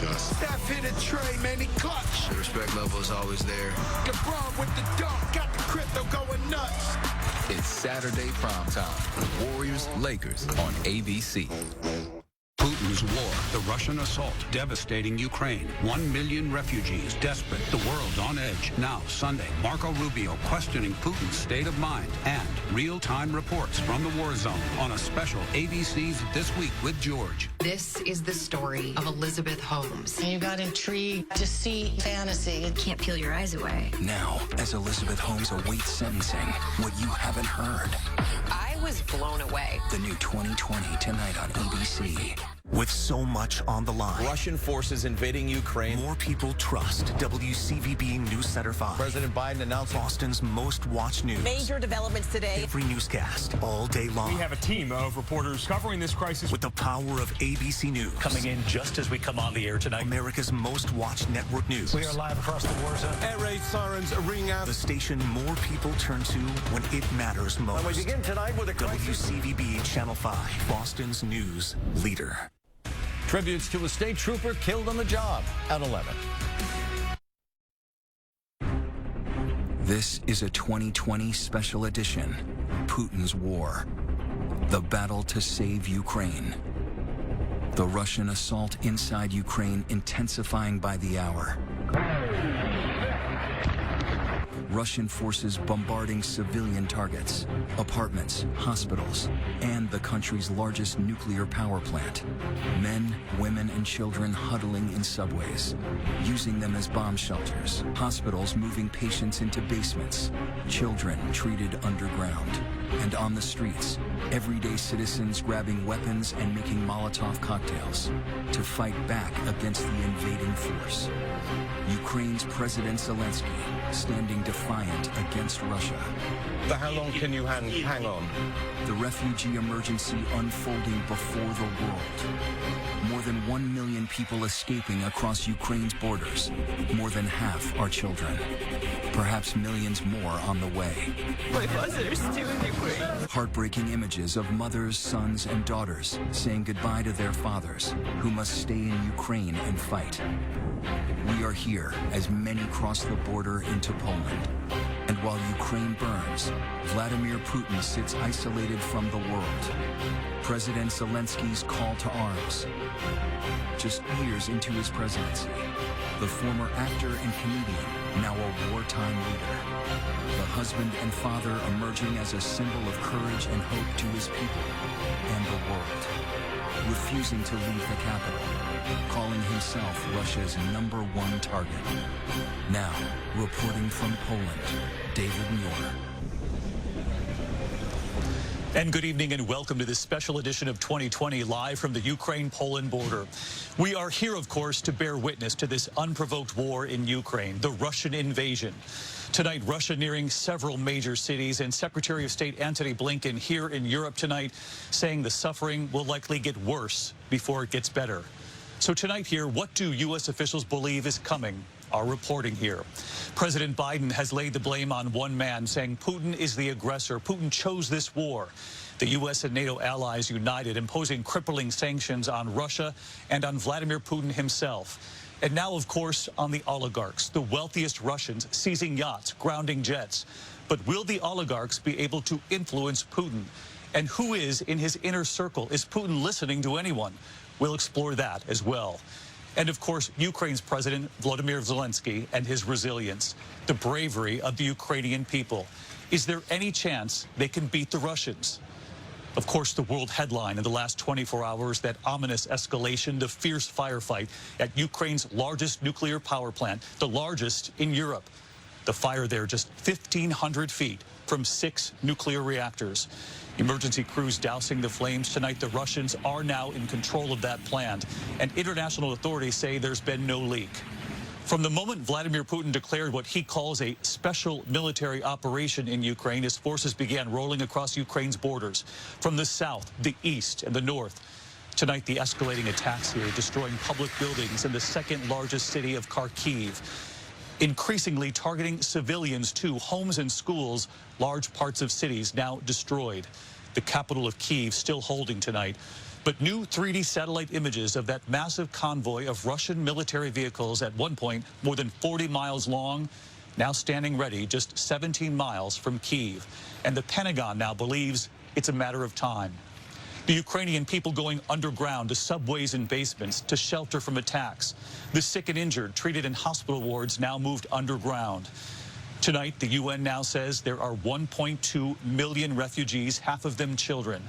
to us. Steph hit a tray, man, he clutch. The respect level is always there. LeBron with the dunk, got the crypto going nuts. It's Saturday primetime. Warriors-Lakers on ABC. Putin's war, the Russian assault, devastating Ukraine. 1 million refugees, desperate, the world on edge. Now, Sunday, Marco Rubio questioning Putin's state of mind and real-time reports from the war zone on a special ABC's This Week with George. This is the story of Elizabeth Holmes. You got intrigued to see fantasy. You can't peel your eyes away. Now, as Elizabeth Holmes awaits sentencing, what you haven't heard. I was blown away. The new 2020 tonight on ABC. With so much on the line. Russian forces invading Ukraine. More people trust WCVB News Center 5. President Biden announced Boston's most watched news. Major developments today. Every newscast, all day long. We have a team of reporters covering this crisis. With the power of ABC News. Coming in just as we come on the air tonight. America's most watched network news. We are live across the war zone. Air raid sirens ring out. The station more people turn to when it matters most. And we begin tonight with a crisis. WCVB Channel 5, Boston's news leader. Tributes to a state trooper killed on the job at 11. This is a 2020 special edition, Putin's War, the battle to save Ukraine. The Russian assault inside Ukraine intensifying by the hour. Russian forces bombarding civilian targets, apartments, hospitals, and the country's largest nuclear power plant. Men, women, and children huddling in subways, using them as bomb shelters. Hospitals moving patients into basements. Children treated underground. And on the streets, everyday citizens grabbing weapons and making Molotov cocktails to fight back against the invading force. Ukraine's President Zelensky standing defiant against Russia. For how long can you hang on? The refugee emergency unfolding before the world. More than 1 million people escaping across Ukraine's borders. More than half are children. Perhaps millions more on the way. My father is still in Ukraine. Heartbreaking images of mothers, sons, and daughters saying goodbye to their fathers, who must stay in Ukraine and fight. We are here as many cross the border into Poland. And while Ukraine burns, Vladimir Putin sits isolated from the world. President Zelensky's call to arms. Just years into his presidency, the former actor and comedian, now a wartime leader. The husband and father emerging as a symbol of courage and hope to his people and the world. Refusing to leave the capital, calling himself Russia's #1 target. Now, reporting from Poland, David Muir. And good evening and welcome to this special edition of 2020 live from the Ukraine-Poland border. We are here, of course, to bear witness to this unprovoked war in Ukraine, the Russian invasion. Tonight, Russia nearing several major cities, and Secretary of State Antony Blinken here in Europe tonight saying the suffering will likely get worse before it gets better. So tonight here, what do U.S. officials believe is coming? Our reporting here. President Biden has laid the blame on one man, saying Putin is the aggressor. Putin chose this war. The U.S. and NATO allies united, imposing crippling sanctions on Russia and on Vladimir Putin himself. And now, of course, on the oligarchs, the wealthiest Russians seizing yachts, grounding jets. But will the oligarchs be able to influence Putin? And who is in his inner circle? Is Putin listening to anyone? We'll explore that as well. And, of course, Ukraine's President Volodymyr Zelensky and his resilience, the bravery of the Ukrainian people. Is there any chance they can beat the Russians? Of course, the world headline in the last 24 hours, that ominous escalation, the fierce firefight at Ukraine's largest nuclear power plant, the largest in Europe. The fire there just 1,500 feet from 6 nuclear reactors. Emergency crews dousing the flames tonight. The Russians are now in control of that plant, and international authorities say there's been no leak. From the moment Vladimir Putin declared what he calls a special military operation in Ukraine, his forces began rolling across Ukraine's borders from the south, the east, and the north. Tonight, the escalating attacks here, destroying public buildings in the second largest city of Kharkiv, increasingly targeting civilians too, homes and schools, large parts of cities now destroyed. The capital of Kyiv still holding tonight. But new 3D satellite images of that massive convoy of Russian military vehicles, at one point more than 40 miles long, now standing ready just 17 miles from Kyiv. And the Pentagon now believes it's a matter of time. The Ukrainian people going underground to subways and basements to shelter from attacks. The sick and injured treated in hospital wards now moved underground. Tonight, the UN now says there are 1.2 million refugees, half of them children.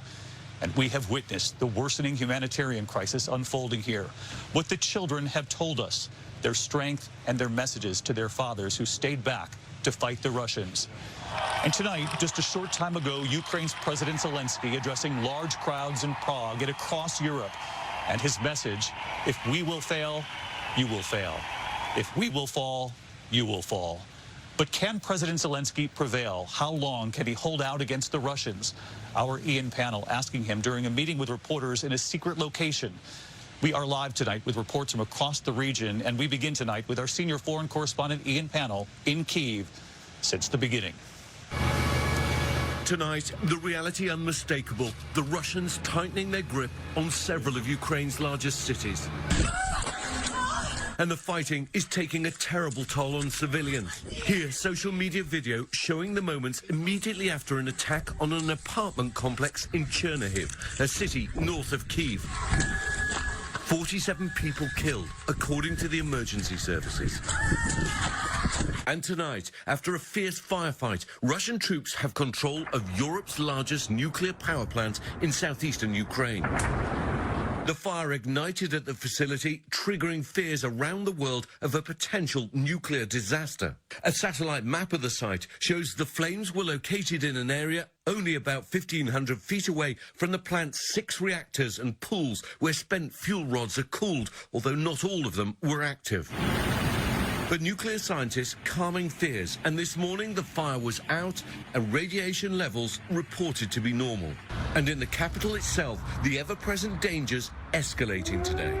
And we have witnessed the worsening humanitarian crisis unfolding here. What the children have told us, their strength and their messages to their fathers who stayed back to fight the Russians. And tonight, just a short time ago, Ukraine's President Zelensky addressing large crowds in Prague and across Europe. And his message, if we will fail, you will fail. If we will fall, you will fall. But can President Zelensky prevail? How long can he hold out against the Russians? Our Ian Pannell asking him during a meeting with reporters in a secret location. We are live tonight with reports from across the region, and we begin tonight with our senior foreign correspondent Ian Pannell in Kyiv since the beginning. Tonight, the reality unmistakable. The Russians tightening their grip on several of Ukraine's largest cities. And the fighting is taking a terrible toll on civilians. Here, social media video showing the moments immediately after an attack on an apartment complex in Chernihiv, a city north of Kyiv. 47 people killed, according to the emergency services. And tonight, after a fierce firefight, Russian troops have control of Europe's largest nuclear power plant in southeastern Ukraine. The fire ignited at the facility, triggering fears around the world of a potential nuclear disaster. A satellite map of the site shows the flames were located in an area only about 1,500 feet away from the plant's 6 reactors and pools where spent fuel rods are cooled, although not all of them were active. But nuclear scientists calming fears, and this morning the fire was out and radiation levels reported to be normal. And in the capital itself, the ever-present dangers escalating today.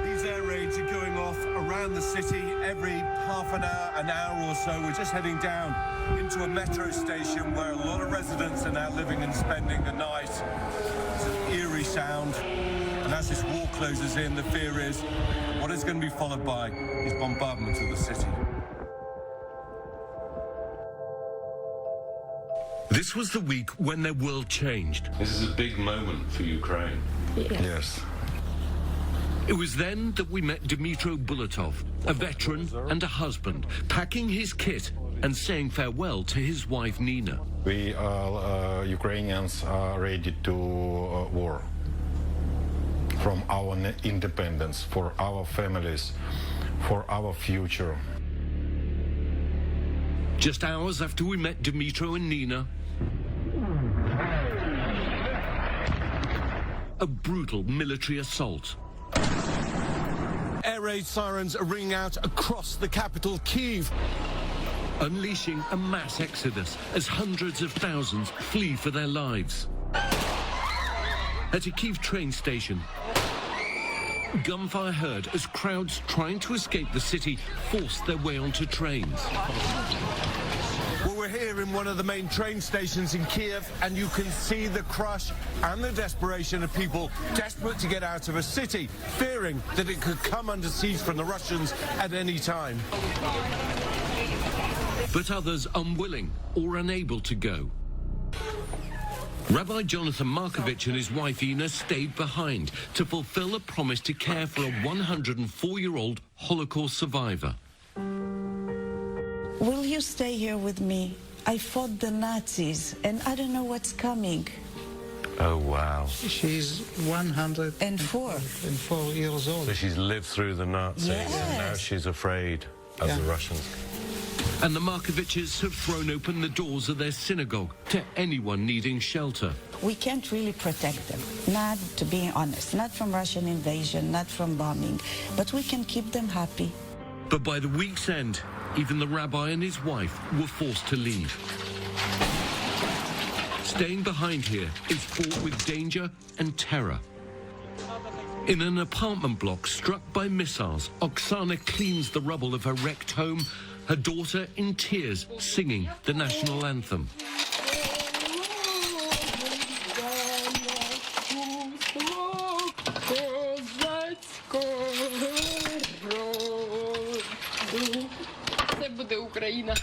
These air raids are going off around the city every half an hour or so. We're just heading down into a metro station where a lot of residents are now living and spending the night. It's an eerie sound. And as this war closes in, the fear is what is going to be followed by is bombardment of the city. This was the week when their world changed. This is a big moment for Ukraine. Yes. It was then that we met Dmytro Bulatov, a veteran and a husband, packing his kit and saying farewell to his wife Nina. We Ukrainians are ready to war. From our independence, for our families, for our future. Just hours after we met Dmytro and Nina, a brutal military assault. Air raid sirens are ringing out across the capital, Kyiv, unleashing a mass exodus as hundreds of thousands flee for their lives. At a Kyiv train station, gunfire heard as crowds trying to escape the city forced their way onto trains. Well, we're here in one of the main train stations in Kyiv, and you can see the crush and the desperation of people desperate to get out of a city, fearing that it could come under siege from the Russians at any time. But others unwilling or unable to go. Rabbi Jonathan Markovich and his wife Ina stayed behind to fulfill a promise to care for a 104-year-old Holocaust survivor. Will you stay here with me? I fought the Nazis, and I don't know what's coming. Oh, wow. She's 104 years old. So she's lived through the Nazis, Yes. and now she's afraid of the Russians. And the Markoviches have thrown open the doors of their synagogue to anyone needing shelter. We can't really protect them, not, to be honest, not from Russian invasion, not from bombing, but we can keep them happy. But by the week's end, even the rabbi and his wife were forced to leave. Staying behind here is fraught with danger and terror. In an apartment block struck by missiles, Oksana cleans the rubble of her wrecked home, her daughter in tears singing the national anthem. Україна.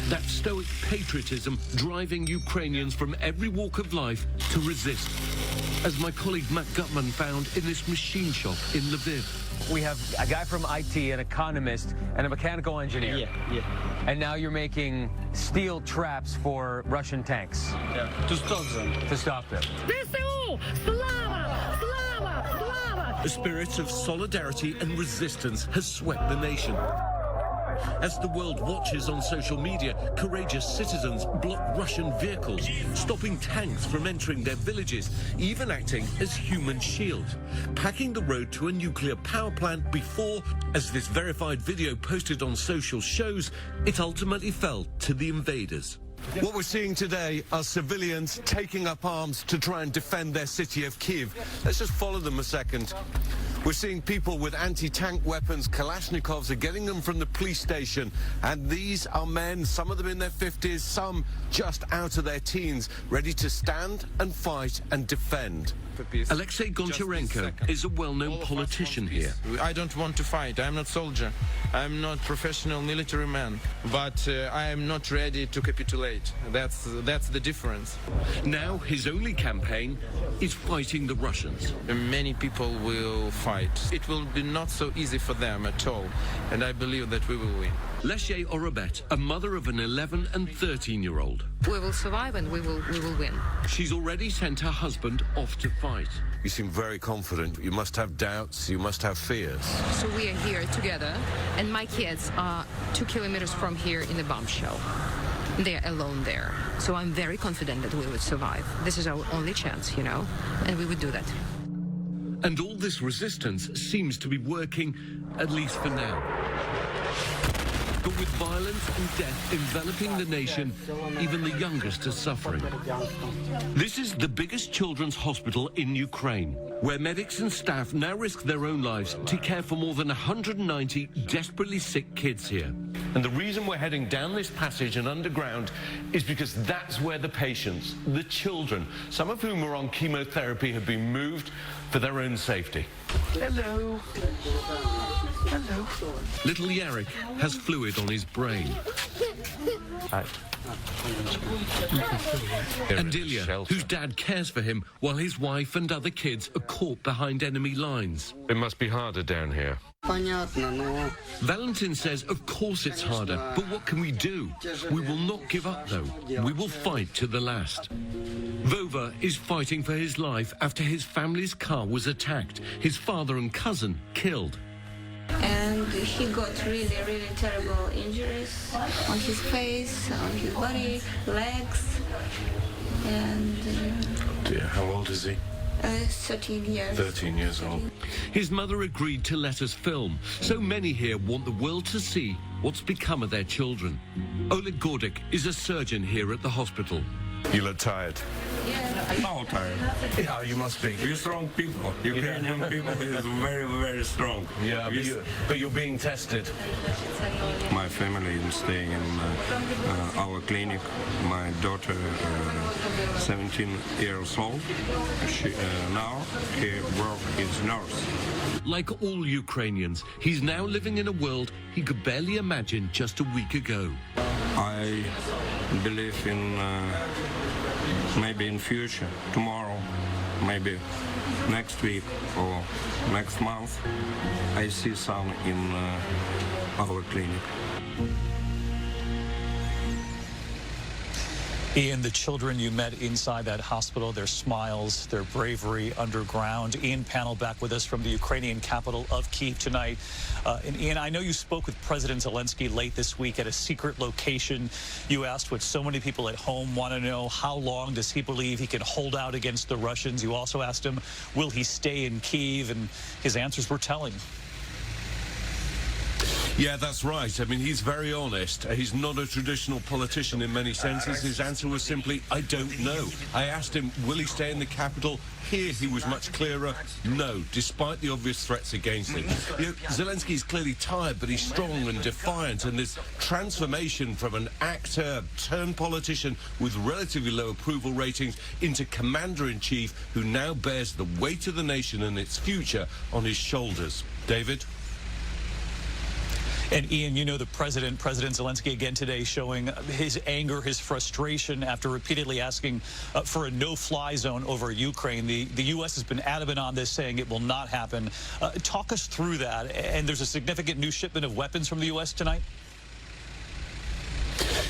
That stoic patriotism driving Ukrainians from every walk of life to resist. As my colleague Matt Gutman found in this machine shop in Lviv. We have a guy from IT, an economist, and a mechanical engineer. Yeah. And now you're making steel traps for Russian tanks. Yeah, to stop them. To stop them. A spirit of solidarity and resistance has swept the nation. As the world watches on social media, courageous citizens block Russian vehicles, stopping tanks from entering their villages, even acting as human shield, packing the road to a nuclear power plant before, as this verified video posted on social shows, it ultimately fell to the invaders. What we're seeing today are civilians taking up arms to try and defend their city of Kyiv. Let's just follow them a second. We're seeing people with anti-tank weapons, Kalashnikovs, are getting them from the police station. And these are men, some of them in their 50s, some just out of their teens, ready to stand and fight and defend. Alexei Goncharenko is a well-known politician here. I don't want to fight. I'm not soldier. I'm not professional military man. But I am not ready to capitulate. That's the difference. Now his only campaign is fighting the Russians. Many people will fight. It will be not so easy for them at all. And I believe that we will win. Lesye Orobet, a mother of an 11 and 13-year-old. We will survive and we will win. She's already sent her husband off to fight. You seem very confident. You must have doubts. You must have fears. So we are here together, and my kids are 2 kilometers from here in a bomb shell. They're alone there. So I'm very confident that we would survive. This is our only chance, you know, and we would do that. And all this resistance seems to be working, at least for now. But with violence and death enveloping the nation, even the youngest are suffering. This is the biggest children's hospital in Ukraine, where medics and staff now risk their own lives to care for more than 190 desperately sick kids here. And the reason we're heading down this passage and underground is because that's where the patients, the children, some of whom are on chemotherapy, have been moved for their own safety. Hello. Hello. Little Yarek has fluid on his brain. And Ilya, whose dad cares for him while his wife and other kids are caught behind enemy lines. It must be harder down here. Valentin says, of course it's harder, but what can we do? We will not give up, though. We will fight to the last. Vova is fighting for his life after his family's car was attacked, his father and cousin killed. And he got really terrible injuries on his face, on his body, legs, and... Dear, how old is he? 13 years. 13 years old. His mother agreed to let us film. So many here want the world to see what's become of their children. Oleg Gordik is a surgeon here at the hospital. You look tired. How tired? Yeah, you must be. You're strong people. Ukrainian people is very strong. Yeah, but you're being tested. My family is staying in our clinic. My daughter, 17 years old, she now works as nurse. Like all Ukrainians, he's now living in a world he could barely imagine just a week ago. I believe in maybe in future, tomorrow, maybe next week or next month, I see some in our clinic. Ian, the children you met inside that hospital, their smiles, their bravery underground. Ian Panel back with us from the Ukrainian capital of Kyiv tonight. And Ian, I know you spoke with President Zelensky late this week at a secret location. You asked what so many people at home want to know: how long does he believe he can hold out against the Russians? You also asked him, will he stay in Kyiv? And his answers were telling. Yeah, that's right. I mean, he's very honest. He's not a traditional politician in many senses. His answer was simply, I don't know. I asked him, will he stay in the capital? Here he was much clearer. No, despite the obvious threats against him. You know, Zelensky's clearly tired, but he's strong and defiant. And this transformation from an actor turned politician with relatively low approval ratings into commander-in-chief who now bears the weight of the nation and its future on his shoulders. David? And Ian, you know the President Zelensky again today showing his anger, his frustration after repeatedly asking for a no-fly zone over Ukraine. The U.S. has been adamant on this, saying it will not happen. Talk us through that. And there's a significant new shipment of weapons from the U.S. tonight?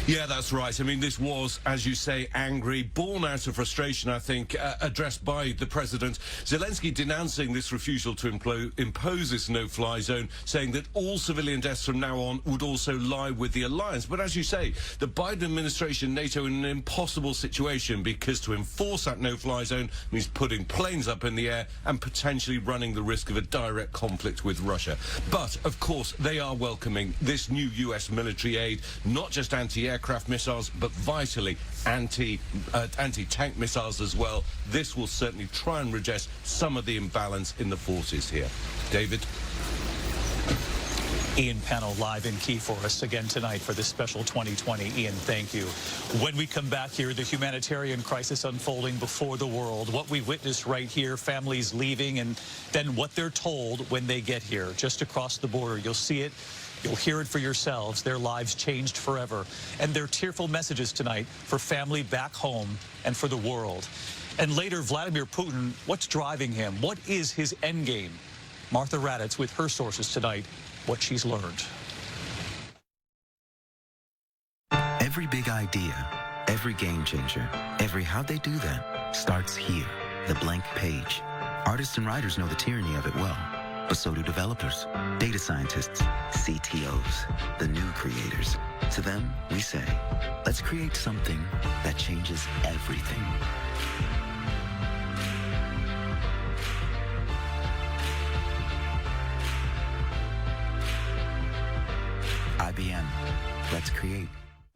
Yeah, that's right. I mean, this was, as you say, angry, born out of frustration, I think, addressed by the president. Zelensky denouncing this refusal to impose this no-fly zone, saying that all civilian deaths from now on would also lie with the alliance. But as you say, the Biden administration, NATO, in an impossible situation, because to enforce that no-fly zone means putting planes up in the air and potentially running the risk of a direct conflict with Russia. But, of course, they are welcoming this new U.S. military aid, not just anti-aircraft missiles, but vitally anti-tank missiles as well. This will certainly try and redress some of the imbalance in the forces here. David? Ian Pennell live in Kyiv for us again tonight for this special 2020. Ian, thank you. When we come back here, the humanitarian crisis unfolding before the world, what we witness right here, families leaving, and then what they're told when they get here, just across the border. You'll see it. You'll hear it for yourselves. Their lives changed forever. And their tearful messages tonight for family back home and for the world. And later, Vladimir Putin, what's driving him? What is his endgame? Martha Raddatz with her sources tonight, what she's learned. Every big idea, every game changer, every how'd they do that starts here, the blank page. Artists and writers know the tyranny of it well. But so do developers, data scientists, CTOs, the new creators. To them, we say, let's create something that changes everything. IBM, let's create.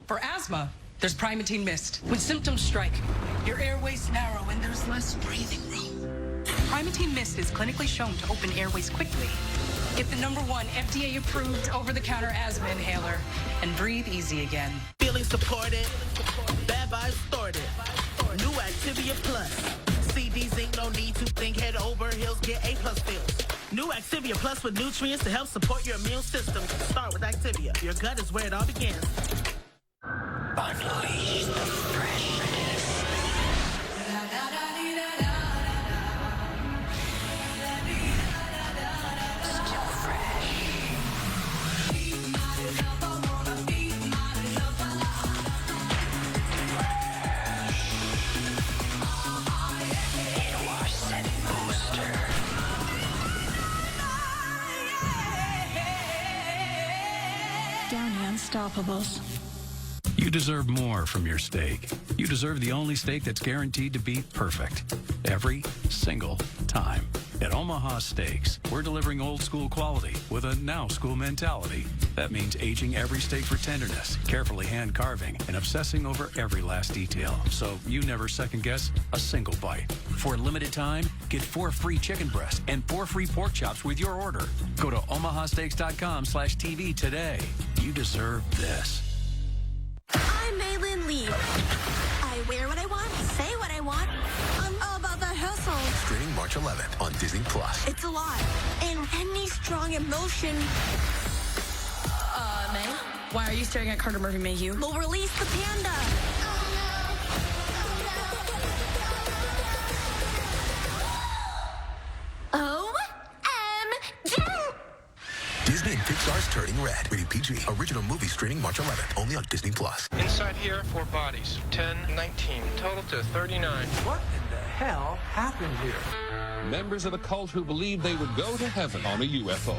For asthma, there's Primatene Mist. When symptoms strike, your airways narrow and there's less breathing room. Primatene Mist is clinically shown to open airways quickly. Get the #1 FDA-approved over-the-counter asthma inhaler and breathe easy again. Feeling supported, bad vibes started. New Activia Plus. CDs ain't no need to think, head over heels, get A+ feels. New Activia Plus with nutrients to help support your immune system. Start with Activia. Your gut is where it all begins. Unleash the freshness. Still fresh. It was Scent Booster. Downy Unstoppables. You deserve more from your steak. You deserve the only steak that's guaranteed to be perfect every single time. At Omaha Steaks, we're delivering old school quality with a now school mentality. That means aging every steak for tenderness, carefully hand carving, and obsessing over every last detail, so you never second guess a single bite. For a limited time, get 4 free chicken breasts and 4 free pork chops with your order. Go to omahasteaks.com/TV today. You deserve this. I'm Maylin Lee. I wear what I want, say what I want. I'm all about the hustle. Streaming March 11th on Disney+. It's a lot. And any strong emotion. May? Why are you staring at Carter Murphy Mayhew? We'll release the panda. Disney and Pixar's Turning Red. Rated PG. Original movie streaming March 11th. Only on Disney+. Inside here, 4 bodies. 10, 19. Total to 39. What in the hell happened here? Members of a cult who believed they would go to heaven on a UFO.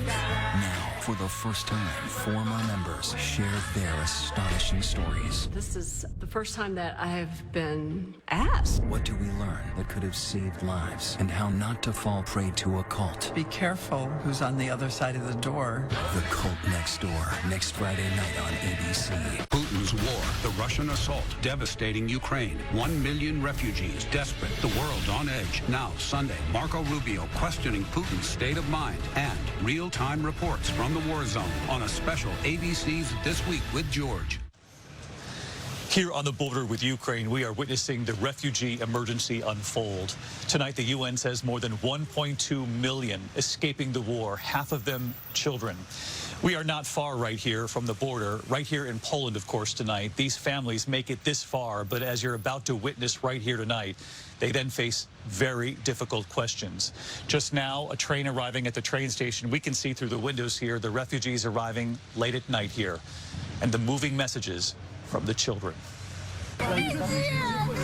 Now, for the first time, former members shared their astonishing stories. This is the first time that I have been asked. What do we learn that could have saved lives, and how not to fall prey to a cult? Be careful who's on the other side of the door. The Cult Next Door, next Friday night on ABC. Putin's war, the Russian assault, devastating Ukraine. 1 million refugees, desperate, the world on edge. Now, Sunday, Marco Rubio questioning Putin's state of mind and real-time reports from the war zone on a special ABC's This Week with George. Here on the border with Ukraine, we are witnessing the refugee emergency unfold. Tonight, the UN says more than 1.2 million escaping the war, half of them children. We are not far right here from the border, right here in Poland, of course, tonight. These families make it this far, but as you're about to witness right here tonight, they then face very difficult questions. Just now, a train arriving at the train station. We can see through the windows here the refugees arriving late at night here, and the moving messages from the children.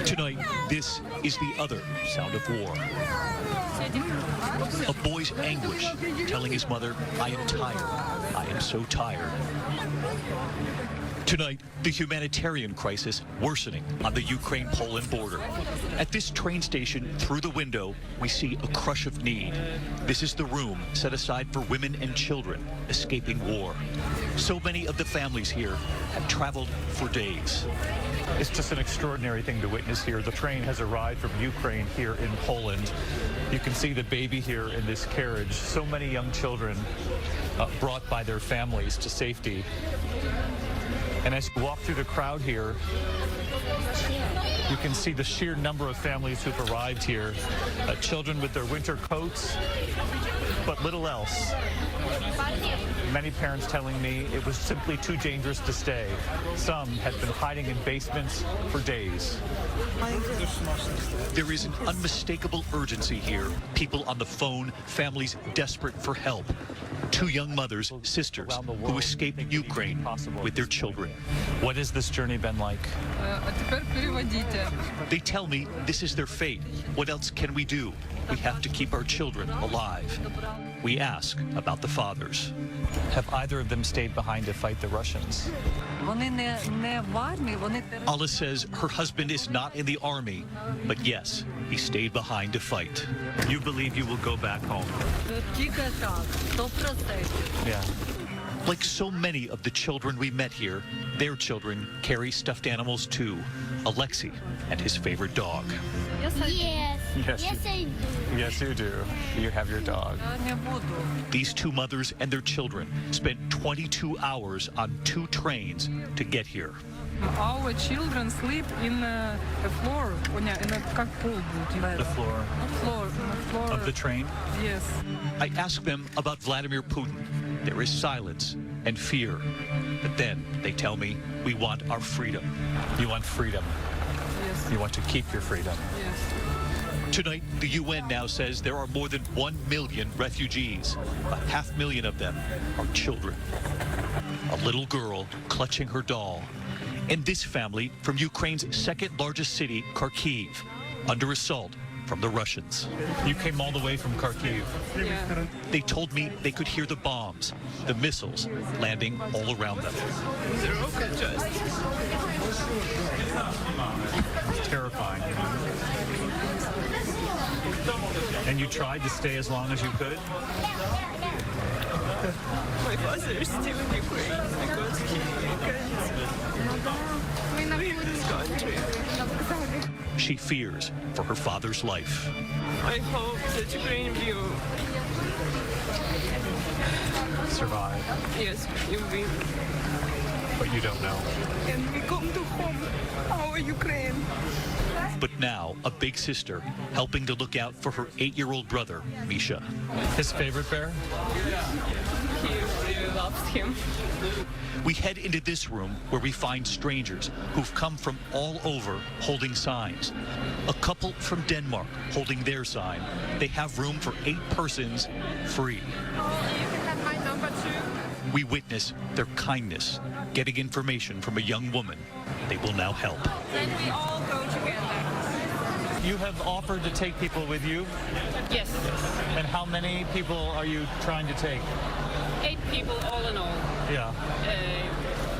Tonight, this is the other sound of war. A boy's anguish, telling his mother, "I am tired. I am so tired." Tonight, the humanitarian crisis worsening on the Ukraine-Poland border. At this train station, through the window, we see a crush of need. This is the room set aside for women and children escaping war. So many of the families here have traveled for days. It's just an extraordinary thing to witness here. The train has arrived from Ukraine here in Poland. You can see the baby here in this carriage. So many young children brought by their families to safety. And as you walk through the crowd here, you can see the sheer number of families who've arrived here. Children with their winter coats, but little else. Many parents telling me it was simply too dangerous to stay. Some had been hiding in basements for days. There is an unmistakable urgency here. People on the phone, families desperate for help. Two young mothers, sisters, who escaped Ukraine with their children. What has this journey been like? They tell me this is their fate. What else can we do? We have to keep our children alive. We ask about the fathers. Have either of them stayed behind to fight the Russians? Allah says her husband is not in the army, but yes, he stayed behind to fight. You believe you will go back home? Yeah. Like so many of the children we met here, their children carry stuffed animals too. Alexei and his favorite dog. Yes. Yes, I do. Yes, you do. You have your dog. These two mothers and their children spent 22 hours on 2 trains to get here. Our children sleep in the floor. The floor of the train? Yes. I ask them about Vladimir Putin. There is silence and fear. But then they tell me we want our freedom. You want freedom. Yes. You want to keep your freedom. Yes. Tonight, the UN now says there are more than 1 million refugees. 500,000 of them are children. A little girl clutching her doll. And this family from Ukraine's second largest city, Kharkiv, under assault from the Russians. You came all the way from Kharkiv. Yeah. They told me they could hear the bombs, the missiles landing all around them. It's terrifying. And you tried to stay as long as you could? My father is still in Ukraine because he leave this country. She fears for her father's life. I hope that Ukraine will survive. Yes, you will. But you don't know. And we come to home, our Ukraine. But now, a big sister helping to look out for her 8-year-old brother, Misha. His favorite bear? He really loves him. We head into this room where we find strangers who've come from all over holding signs. A couple from Denmark holding their sign. They have room for 8 persons, free. You can have my number too. We witness their kindness, getting information from a young woman. They will now help. Then we all go together. You have offered to take people with you? Yes. And how many people are you trying to take? 8 people all in all. Yeah.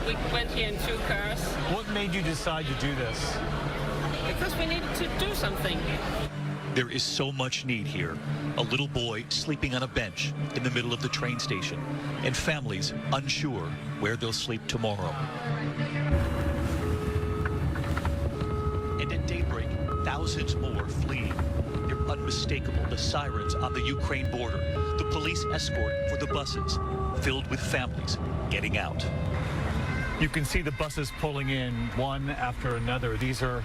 We went here in 2 cars. What made you decide to do this? Because we needed to do something. There is so much need here. A little boy sleeping on a bench in the middle of the train station, and families unsure where they'll sleep tomorrow. And at daybreak, thousands more fleeing. They're unmistakable, the sirens on the Ukraine border, the police escort for the buses, filled with families getting out. You can see the buses pulling in one after another. These are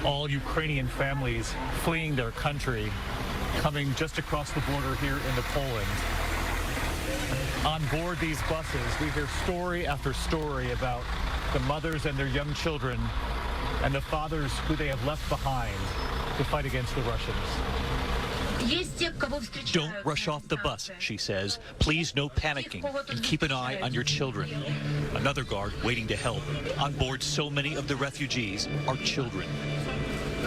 all Ukrainian families fleeing their country, coming just across the border here into Poland. On board these buses, we hear story after story about the mothers and their young children and the fathers who they have left behind to fight against the Russians. Don't rush off the bus, she says. Please, no panicking, and keep an eye on your children. Another guard waiting to help. On board, so many of the refugees are children.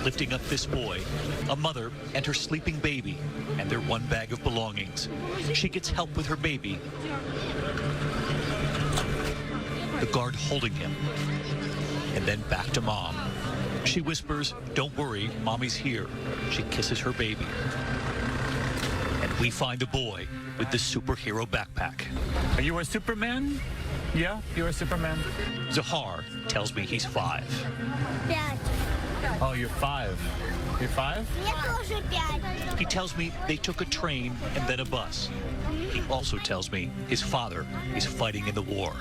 Lifting up this boy, a mother and her sleeping baby, and their one bag of belongings. She gets help with her baby. The guard holding him. And then back to mom. She whispers, "Don't worry, mommy's here." She kisses her baby. And we find a boy with the superhero backpack. Are you a Superman? Yeah, you're a Superman. Zahar tells me he's 5. Oh, you're 5. You're 5? He tells me they took a train and then a bus. He also tells me his father is fighting in the war.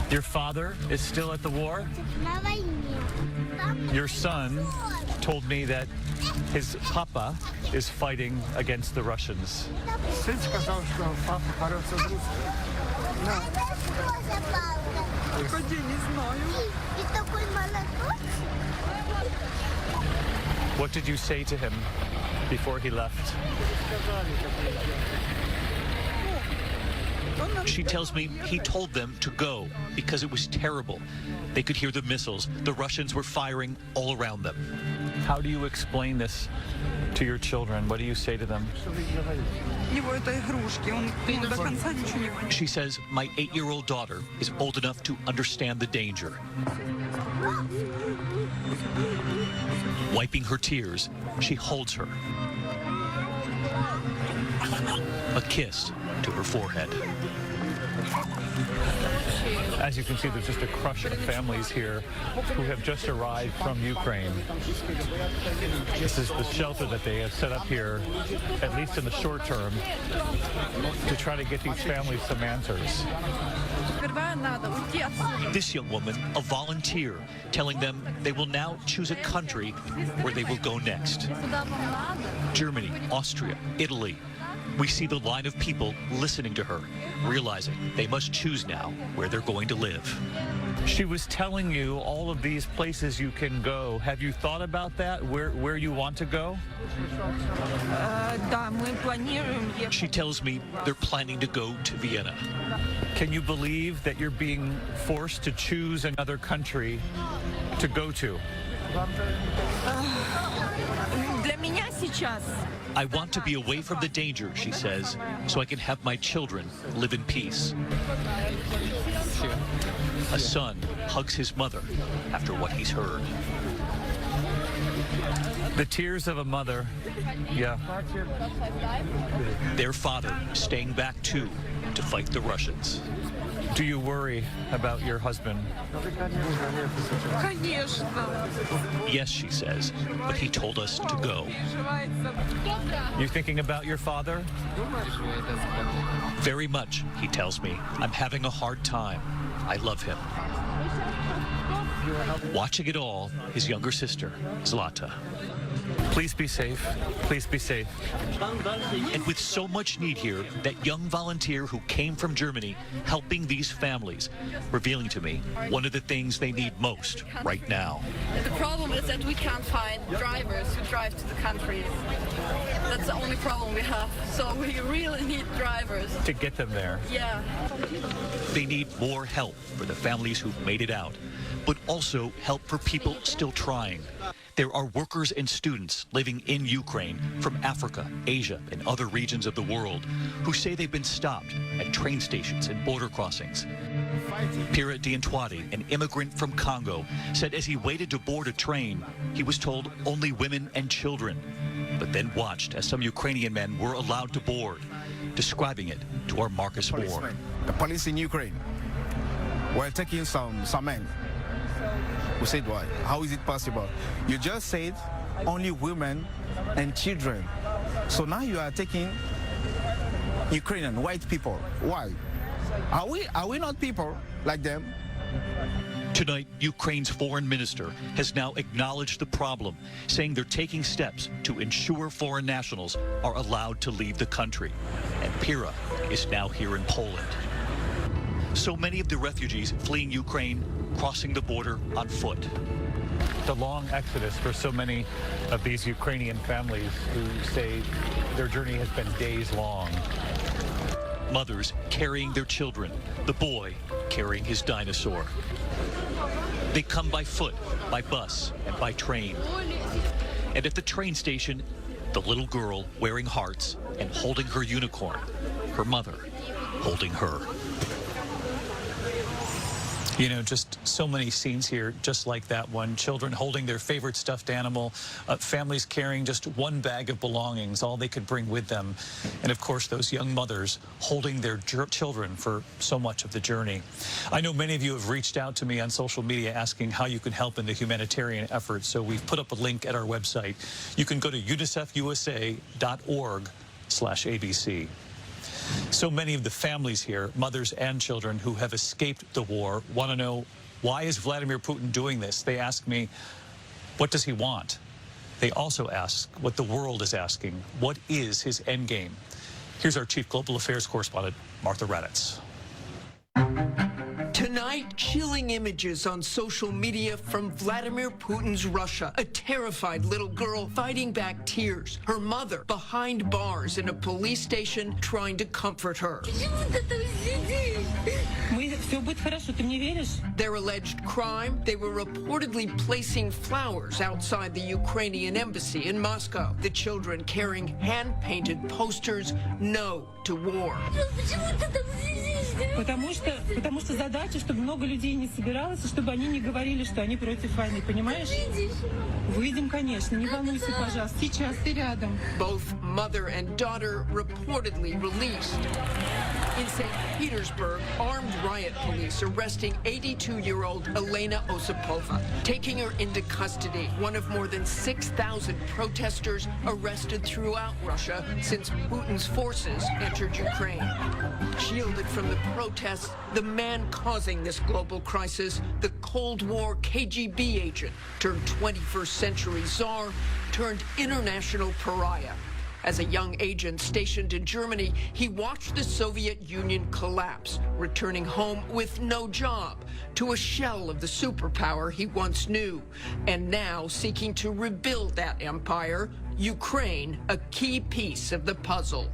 Your father is still at the war? Your son told me that his papa is fighting against the Russians. What did you say to him before he left? She tells me he told them to go because it was terrible. They could hear the missiles. The Russians were firing all around them. How do you explain this to your children? What do you say to them? She says, my 8-year-old daughter is old enough to understand the danger. Wiping her tears, she holds her. A kiss to her forehead. As you can see, there's just a crush of families here who have just arrived from Ukraine. This is the shelter that they have set up here, at least in the short term, to try to get these families some answers. This young woman, a volunteer, telling them they will now choose a country where they will go next. Germany, Austria, Italy. We see the line of people listening to her, realizing they must choose now where they're going to live. She was telling you all of these places you can go. Have you thought about that, where you want to go? She tells me they're planning to go to Vienna. Can you believe that you're being forced to choose another country to go to? I want to be away from the danger, she says, so I can have my children live in peace. A son hugs his mother after what he's heard. The tears of a mother, yeah. Their father staying back too to fight the Russians. Do you worry about your husband? Yes, she says, but he told us to go. You thinking about your father? Very much, he tells me. I'm having a hard time. I love him. Watching it all, his younger sister, Zlata. Please be safe. Please be safe. And with so much need here, that young volunteer who came from Germany helping these families, revealing to me one of the things they need most right now. The problem is that we can't find drivers who drive to the countries. That's the only problem we have. So we really need drivers. To get them there. Yeah. They need more help for the families who've made it out, but also help for people still trying. There are workers and students living in Ukraine from Africa, Asia, and other regions of the world who say they've been stopped at train stations and border crossings. Pira Diantwadi, an immigrant from Congo, said as he waited to board a train, he was told only women and children, but then watched as some Ukrainian men were allowed to board, describing it to our Marcus Moore. The police in Ukraine were taking some men. We said, why? How is it possible? You just said only women and children. So now you are taking Ukrainian white people. Why? Are we not people like them? Tonight, Ukraine's foreign minister has now acknowledged the problem, saying they're taking steps to ensure foreign nationals are allowed to leave the country. And Pira is now here in Poland. So many of the refugees fleeing Ukraine crossing the border on foot. The long exodus for so many of these Ukrainian families who say their journey has been days long. Mothers carrying their children, the boy carrying his dinosaur. They come by foot, by bus, and by train. And at the train station, the little girl wearing hearts and holding her unicorn, her mother holding her. You know, just so many scenes here, just like that one. Children holding their favorite stuffed animal, families carrying just one bag of belongings, all they could bring with them. And of course, those young mothers holding their children for so much of the journey. I know many of you have reached out to me on social media asking how you can help in the humanitarian effort. So we've put up a link at our website. You can go to unicefusa.org/ABC. So many of the families here, mothers and children who have escaped the war, want to know, why is Vladimir Putin doing this? They ask me, what does he want? They also ask what the world is asking. What is his endgame? Here's our chief global affairs correspondent, Martha Raddatz. Tonight, chilling images on social media from Vladimir Putin's Russia. A terrified little girl fighting back tears. Her mother behind bars in a police station trying to comfort her. Their alleged crime, they were reportedly placing flowers outside the Ukrainian embassy in Moscow. The children carrying hand-painted posters, "No to war." Потому что задача, чтобы много людей не собиралось, и чтобы они не говорили, что они против войны, понимаешь? Выйдем, конечно, не волнуйся, пожалуйста, сейчас ты рядом. Both mother and daughter reportedly released. In St. Petersburg, armed riot police arresting 82-year-old Elena Osipova, taking her into custody, one of more than 6,000 protesters arrested throughout Russia since Putin's forces entered Ukraine. Shielded from the protests, the man causing this global crisis, the Cold War KGB agent turned 21st century czar, turned international pariah. As a young agent stationed in Germany, he watched the Soviet Union collapse, returning home with no job, to a shell of the superpower he once knew, and now seeking to rebuild that empire, Ukraine, a key piece of the puzzle.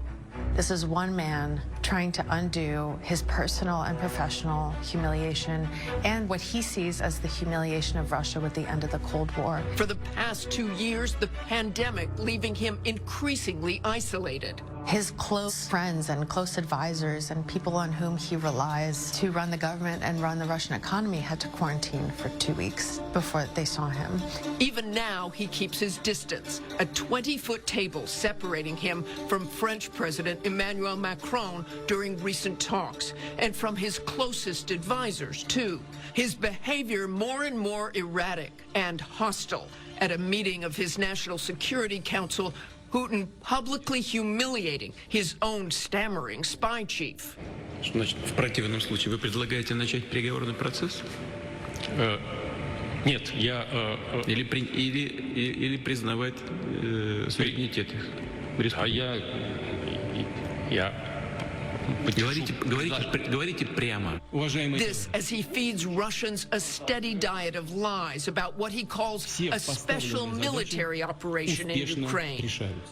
This is one man trying to undo his personal and professional humiliation and what he sees as the humiliation of Russia with the end of the Cold War. For the past 2 years, the pandemic leaving him increasingly isolated. His close friends and close advisors and people on whom he relies to run the government and run the Russian economy had to quarantine for 2 weeks before they saw him. Even now, he keeps his distance, a 20-foot table separating him from French President Emmanuel Macron during recent talks, and from his closest advisors, too. His behavior more and more erratic and hostile. At a meeting of his National Security Council, Putin publicly humiliating his own stammering spy chief. Что значит, в противном случае вы предлагаете начать переговорный процесс? Нет, я... Или признавать суверенитет их. А я... Говорите прямо. This as he feeds Russians a steady diet of lies about what he calls a special military operation in Ukraine.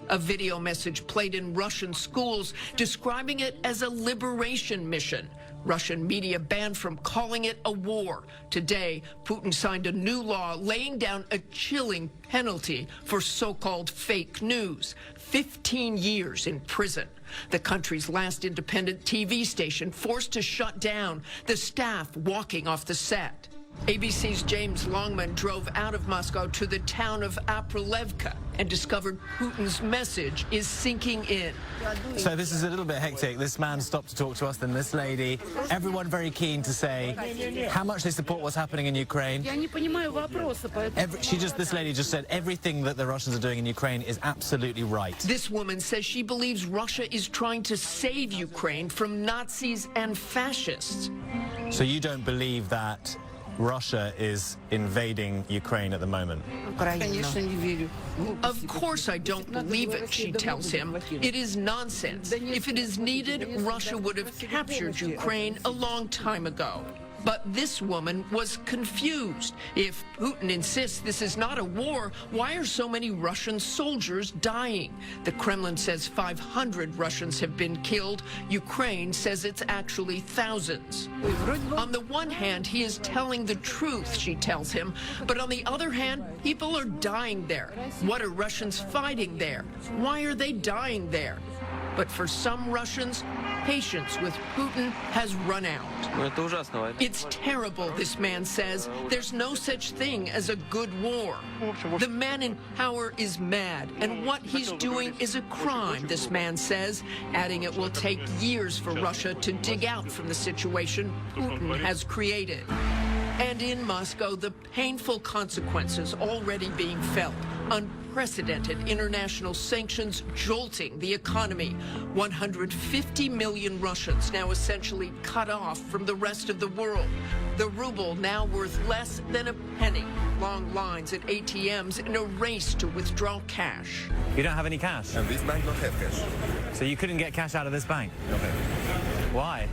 A video message played in Russian schools describing it as a liberation mission. Russian media banned from calling it a war. Today, Putin signed a new law laying down a chilling penalty for so-called fake news. 15 years in prison. The country's last independent TV station forced to shut down, the staff walking off the set. ABC's James Longman drove out of Moscow to the town of Aprilevka and discovered Putin's message is sinking in. So this is a little bit hectic. This man stopped to talk to us, then this lady. Everyone very keen to say how much they support what's happening in Ukraine. This lady just said everything that the Russians are doing in Ukraine is absolutely right. This woman says she believes Russia is trying to save Ukraine from Nazis and fascists. So you don't believe that Russia is invading Ukraine at the moment? Of course I don't believe it, she tells him. It is nonsense. If it is needed, Russia would have captured Ukraine a long time ago. But this woman was confused. If Putin insists this is not a war, why are so many Russian soldiers dying? The Kremlin says 500 Russians have been killed. Ukraine says it's actually thousands. On the one hand, he is telling the truth, she tells him. But on the other hand, people are dying there. What are Russians fighting there? Why are they dying there? But for some Russians, patience with Putin has run out. It's terrible, this man says. There's no such thing as a good war. The man in power is mad, and what he's doing is a crime, this man says, adding it will take years for Russia to dig out from the situation Putin has created. And in Moscow, the painful consequences already being felt. Unprecedented international sanctions jolting the economy. 150 million Russians now essentially cut off from the rest of the world. The ruble now worth less than a penny. Long lines at ATMs in a race to withdraw cash. You don't have any cash? And this bank don't have cash. So you couldn't get cash out of this bank? No have. Why?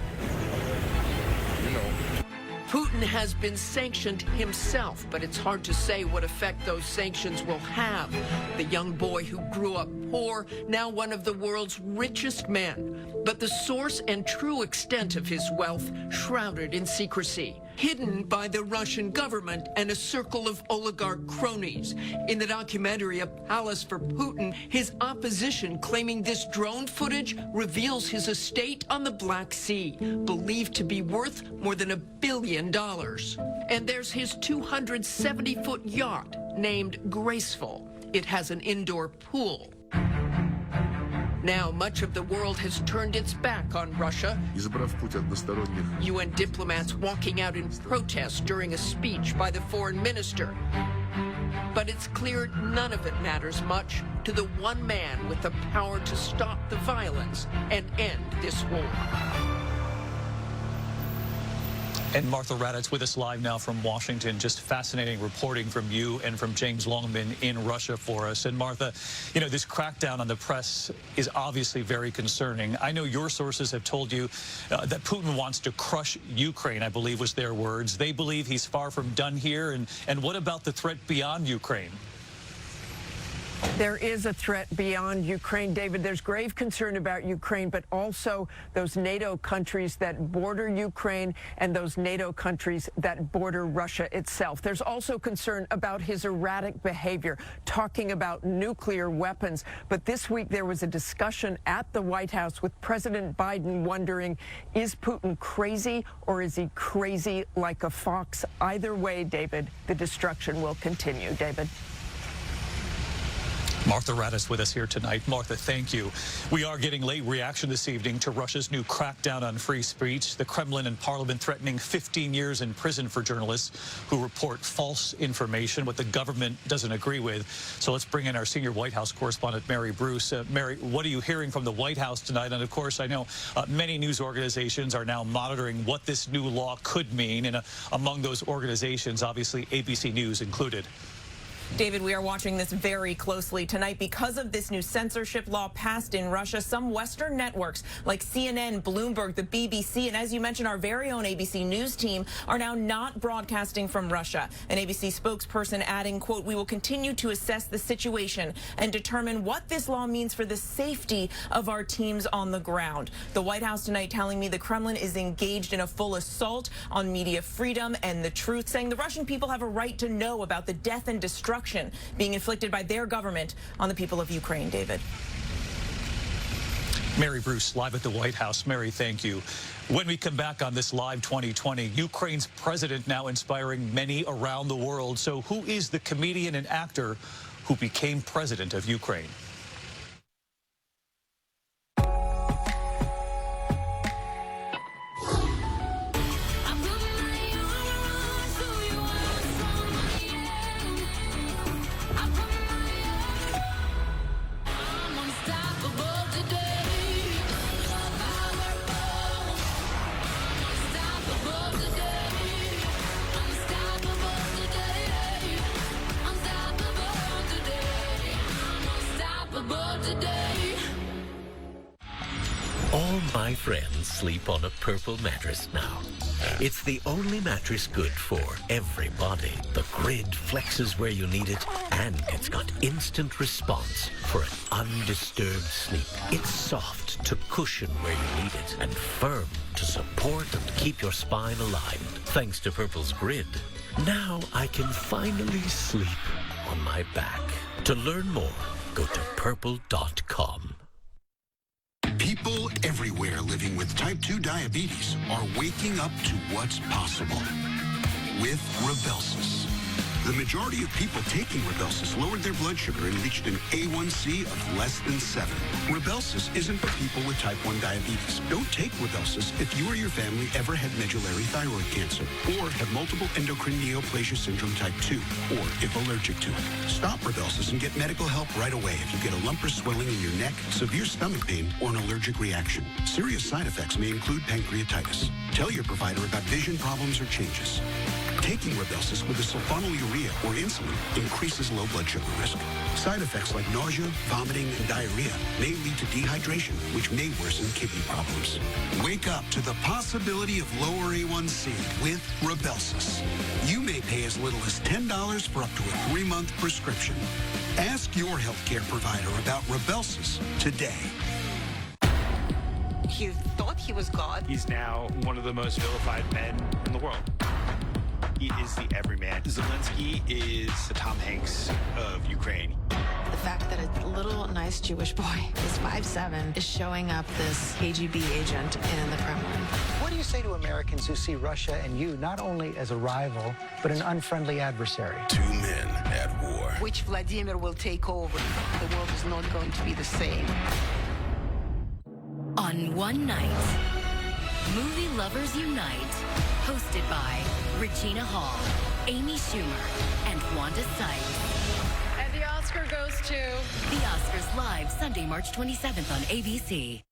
Putin has been sanctioned himself, but it's hard to say what effect those sanctions will have. The young boy who grew up poor, now one of the world's richest men. But the source and true extent of his wealth shrouded in secrecy, hidden by the Russian government and a circle of oligarch cronies. In the documentary A Palace for Putin, his opposition claiming this drone footage reveals his estate on the Black Sea, believed to be worth more than $1 billion. And there's his 270-foot yacht named Graceful. It has an indoor pool. Now, much of the world has turned its back on Russia. UN diplomats walking out in protest during a speech by the foreign minister. But it's clear none of it matters much to the one man with the power to stop the violence and end this war. And Martha Raddatz with us live now from Washington. Just fascinating reporting from you and from James Longman in Russia for us. And Martha, you know, this crackdown on the press is obviously very concerning. I know your sources have told you that Putin wants to crush Ukraine, I believe was their words. They believe he's far from done here. And what about the threat beyond Ukraine? There is a threat beyond Ukraine, David. There's grave concern about Ukraine, but also those NATO countries that border Ukraine and those NATO countries that border Russia itself. There's also concern about his erratic behavior, talking about nuclear weapons. But this week there was a discussion at the White House with President Biden wondering, is Putin crazy or is he crazy like a fox? Either way, David, the destruction will continue. David. Martha Raddatz with us here tonight. Martha, thank you. We are getting late reaction this evening to Russia's new crackdown on free speech. The Kremlin and Parliament threatening 15 years in prison for journalists who report false information, what the government doesn't agree with. So let's bring in our senior White House correspondent, Mary Bruce. Mary, what are you hearing from the White House tonight? And of course, I know many news organizations are now monitoring what this new law could mean. And among those organizations, obviously, ABC News included. David, we are watching this very closely tonight because of this new censorship law passed in Russia. Some Western networks like CNN, Bloomberg, the BBC, and as you mentioned, our very own ABC News team are now not broadcasting from Russia. An ABC spokesperson adding, quote, "We will continue to assess the situation and determine what this law means for the safety of our teams on the ground." The White House tonight telling me the Kremlin is engaged in a full assault on media freedom and the truth, saying the Russian people have a right to know about the death and destruction being inflicted by their government on the people of Ukraine. David. Mary Bruce, live at the White House. Mary, thank you. When we come back on this Live 2020, Ukraine's president now inspiring many around the world. So who is the comedian and actor who became president of Ukraine? All my friends sleep on a Purple mattress now. It's the only mattress good for everybody. The Grid flexes where you need it, and it's got instant response for an undisturbed sleep. It's soft to cushion where you need it, and firm to support and keep your spine aligned. Thanks to Purple's Grid, now I can finally sleep on my back. To learn more, go to purple.com. People everywhere living with type 2 diabetes are waking up to what's possible with Rybelsus. The majority of people taking Rybelsus lowered their blood sugar and reached an A1C of less than 7. Rybelsus isn't for people with type 1 diabetes. Don't take Rybelsus if you or your family ever had medullary thyroid cancer or have multiple endocrine neoplasia syndrome type 2 or if allergic to it. Stop Rybelsus and get medical help right away if you get a lump or swelling in your neck, severe stomach pain, or an allergic reaction. Serious side effects may include pancreatitis. Tell your provider about vision problems or changes. Taking Rybelsus with a sulfonylurea or insulin increases low blood sugar risk. Side effects like nausea, vomiting, and diarrhea may lead to dehydration, which may worsen kidney problems. Wake up to the possibility of lower A1C with Rybelsus. You may pay as little as $10 for up to a 3-month prescription. Ask your healthcare provider about Rybelsus today. He thought he was God. He's now one of the most vilified men in the world. He is the everyman. Zelensky is the Tom Hanks of Ukraine. The fact that a little nice Jewish boy is 5'7" is showing up this KGB agent in the Kremlin. What do you say to Americans who see Russia and you not only as a rival, but an unfriendly adversary? 2 men at war. Which Vladimir will take over. The world is not going to be the same. On one night, Movie Lovers Unite, hosted by Regina Hall, Amy Schumer, and Wanda Sykes. And the Oscar goes to... The Oscars live Sunday, March 27th on ABC.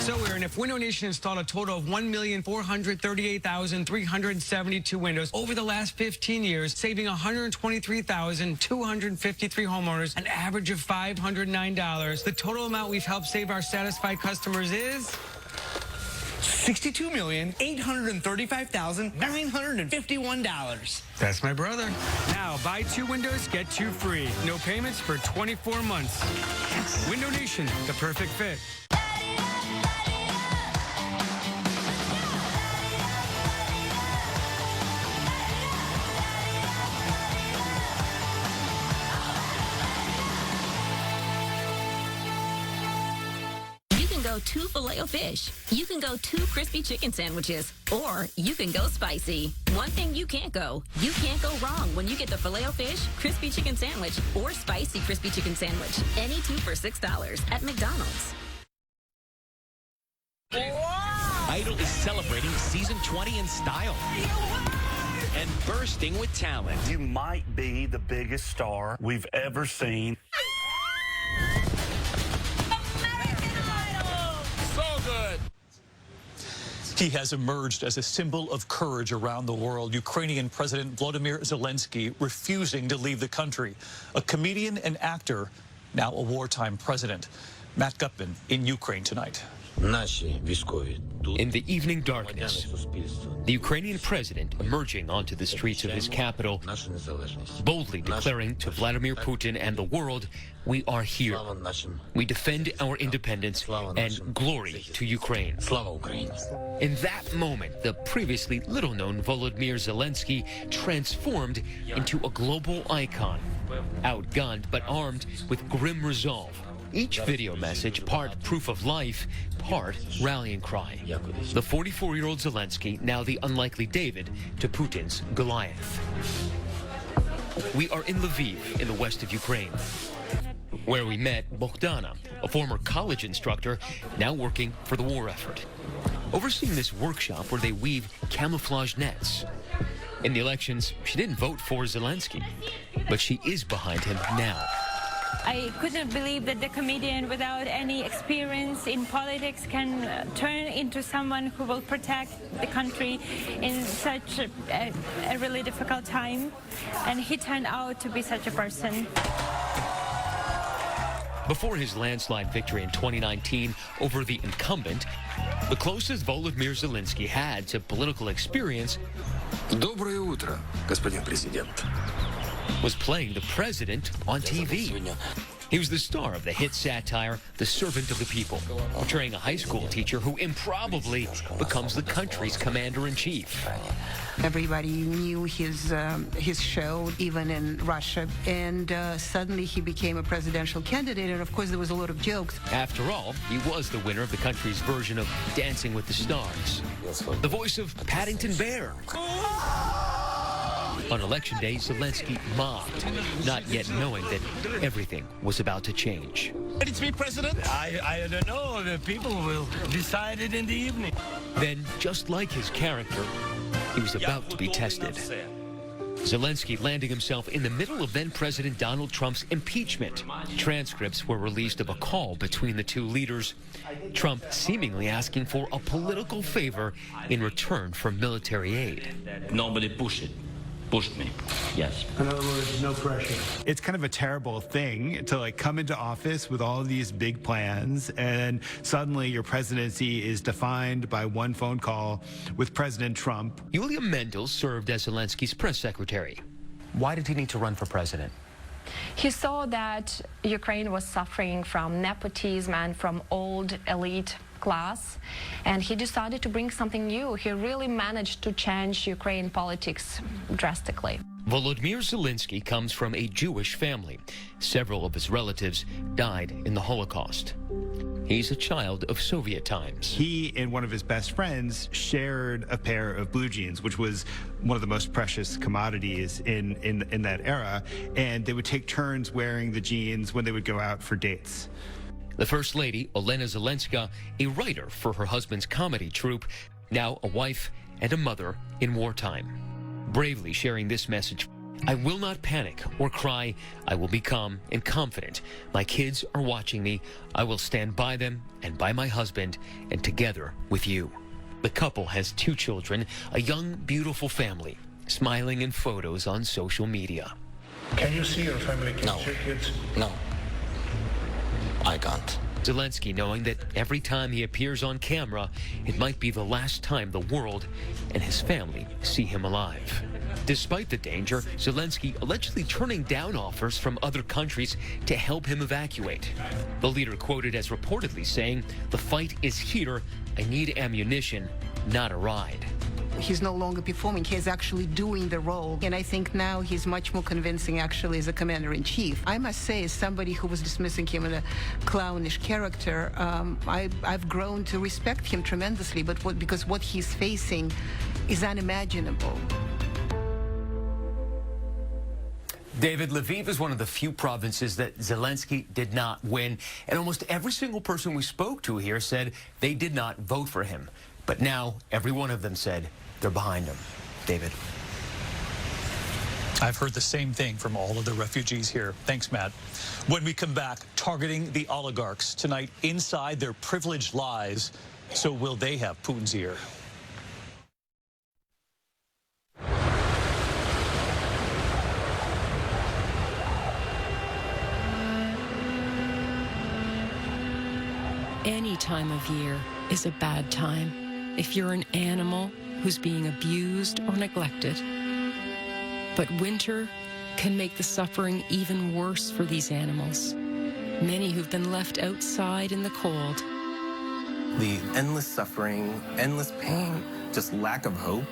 So, Aaron, if Window Nation installed a total of 1,438,372 windows over the last 15 years, saving 123,253 homeowners an average of $509, the total amount we've helped save our satisfied customers is... $62,835,951. That's my brother. Now, buy 2 windows, get 2 free. No payments for 24 months. Yes. Window Nation, the perfect fit. Go 2 Filet-O-Fish. You can go 2 crispy chicken sandwiches, or you can go spicy. One thing you can't go wrong when you get the Filet-O-Fish, crispy chicken sandwich, or spicy crispy chicken sandwich. Any 2 for $6 at McDonald's. Idol is celebrating season 20 in style and bursting with talent. You might be the biggest star we've ever seen. He has emerged as a symbol of courage around the world. Ukrainian President Volodymyr Zelensky refusing to leave the country. A comedian and actor, now a wartime president. Matt Gutman in Ukraine tonight. In the evening darkness, the Ukrainian president emerging onto the streets of his capital, boldly declaring to Vladimir Putin and the world, we are here. We defend our independence and glory to Ukraine. In that moment, the previously little-known Volodymyr Zelensky transformed into a global icon, outgunned but armed with grim resolve. Each video message, part proof of life, part rallying cry. The 44-year-old Zelensky, now the unlikely David to Putin's Goliath. We are in Lviv, in the west of Ukraine, where we met Bogdana, a former college instructor, now working for the war effort, overseeing this workshop where they weave camouflage nets. In the elections, she didn't vote for Zelensky, but she is behind him now. I couldn't believe that the comedian without any experience in politics can turn into someone who will protect the country in such a really difficult time. And he turned out to be such a person. Before his landslide victory in 2019 over the incumbent, the closest Volodymyr Zelensky had to political experience Доброе утро, господин президент. was playing the president on TV. He was the star of the hit satire, The Servant of the People, portraying a high school teacher who improbably becomes the country's commander-in-chief. Everybody knew his show, even in Russia, and suddenly he became a presidential candidate, and of course there was a lot of jokes. After all, he was the winner of the country's version of Dancing with the Stars, the voice of Paddington Bear. On Election Day, Zelensky mobbed, not yet knowing that everything was about to change. Ready to be president? I don't know. The people will decide it in the evening. Then, just like his character, he was about to be tested. Zelensky landing himself in the middle of then-President Donald Trump's impeachment. Transcripts were released of a call between the two leaders, Trump seemingly asking for a political favor in return for military aid. Nobody pushed me. Yes. In other words, no pressure. It's kind of a terrible thing to come into office with all of these big plans, and suddenly your presidency is defined by one phone call with President Trump. Yulia Mendel served as Zelensky's press secretary. Why did he need to run for president? He saw that Ukraine was suffering from nepotism and from old elite class, and he decided to bring something new. He really managed to change Ukraine politics drastically. Volodymyr Zelensky comes from a Jewish family. Several of his relatives died in the Holocaust. He's a child of Soviet times. He and one of his best friends shared a pair of blue jeans, which was one of the most precious commodities in that era, and they would take turns wearing the jeans when they would go out for dates. The First Lady, Olena Zelenska, a writer for her husband's comedy troupe, now a wife and a mother in wartime. Bravely sharing this message: I will not panic or cry. I will be calm and confident. My kids are watching me. I will stand by them and by my husband and together with you. The couple has 2 children, a young, beautiful family, smiling in photos on social media. Can you see your family? Can you see your kids? No. I can't. Zelensky knowing that every time he appears on camera, it might be the last time the world and his family see him alive. Despite the danger, Zelensky allegedly turning down offers from other countries to help him evacuate. The leader quoted as reportedly saying, "The fight is here. I need ammunition, not a ride." He's no longer performing. He's actually doing the role. And I think now he's much more convincing actually as a commander-in-chief. I must say, as somebody who was dismissing him as a clownish character, I've grown to respect him tremendously, because what he's facing is unimaginable. David, Lviv is one of the few provinces that Zelensky did not win, and almost every single person we spoke to here said they did not vote for him. But now, every one of them said they're behind him. David. I've heard the same thing from all of the refugees here. Thanks, Matt. When we come back, targeting the oligarchs tonight inside their privileged lives. So will they have Putin's ear? Any time of year is a bad time if you're an animal who's being abused or neglected. But winter can make the suffering even worse for these animals, many who've been left outside in the cold. The endless suffering, endless pain, just lack of hope.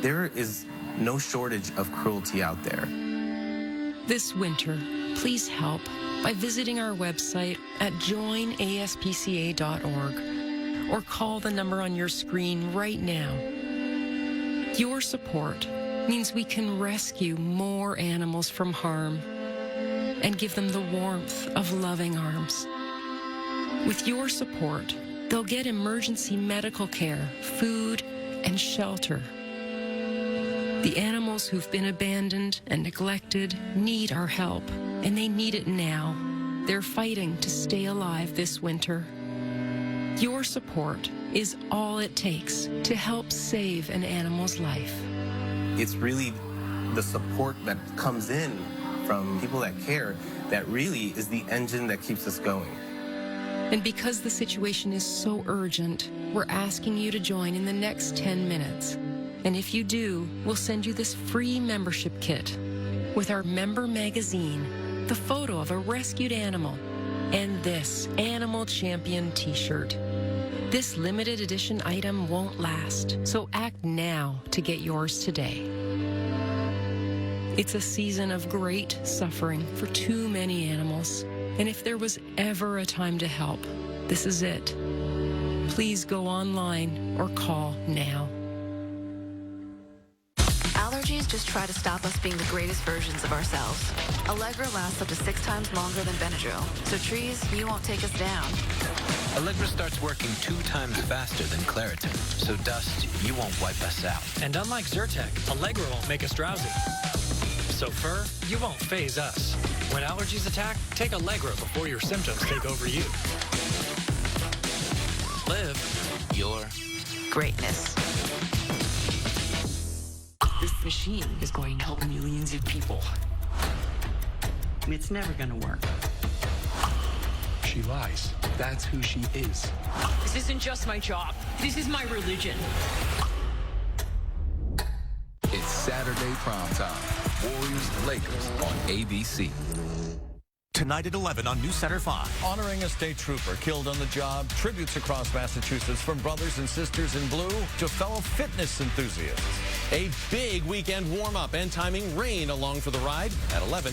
There is no shortage of cruelty out there. This winter, please help by visiting our website at joinaspca.org or call the number on your screen right now. Your support means we can rescue more animals from harm and give them the warmth of loving arms. With your support, they'll get emergency medical care, food, and shelter. The animals who've been abandoned and neglected need our help, and they need it now. They're fighting to stay alive this winter. Your support is all it takes to help save an animal's life. It's really the support that comes in from people that care that really is the engine that keeps us going. And because the situation is so urgent, we're asking you to join in the next 10 minutes. And if you do, we'll send you this free membership kit with our member magazine, the photo of a rescued animal, and this Animal Champion t-shirt. This limited edition item won't last, so act now to get yours today. It's a season of great suffering for too many animals, and if there was ever a time to help, this is it. Please go online or call now. Allergies just try to stop us being the greatest versions of ourselves. Allegra lasts up to 6 times longer than Benadryl, so trees, you won't take us down. Allegra starts working 2 times faster than Claritin, so dust, you won't wipe us out. And unlike Zyrtec, Allegra won't make us drowsy. So fur, you won't phase us. When allergies attack, take Allegra before your symptoms take over you. Live your greatness. This machine is going to help millions of people. It's never going to work. She lies. That's who she is. This isn't just my job. This is my religion. It's Saturday prime time. Warriors-Lakers on ABC. Tonight at 11 on News Center 5. Honoring a state trooper killed on the job. Tributes across Massachusetts from brothers and sisters in blue to fellow fitness enthusiasts. A big weekend warm-up and timing rain along for the ride at 11.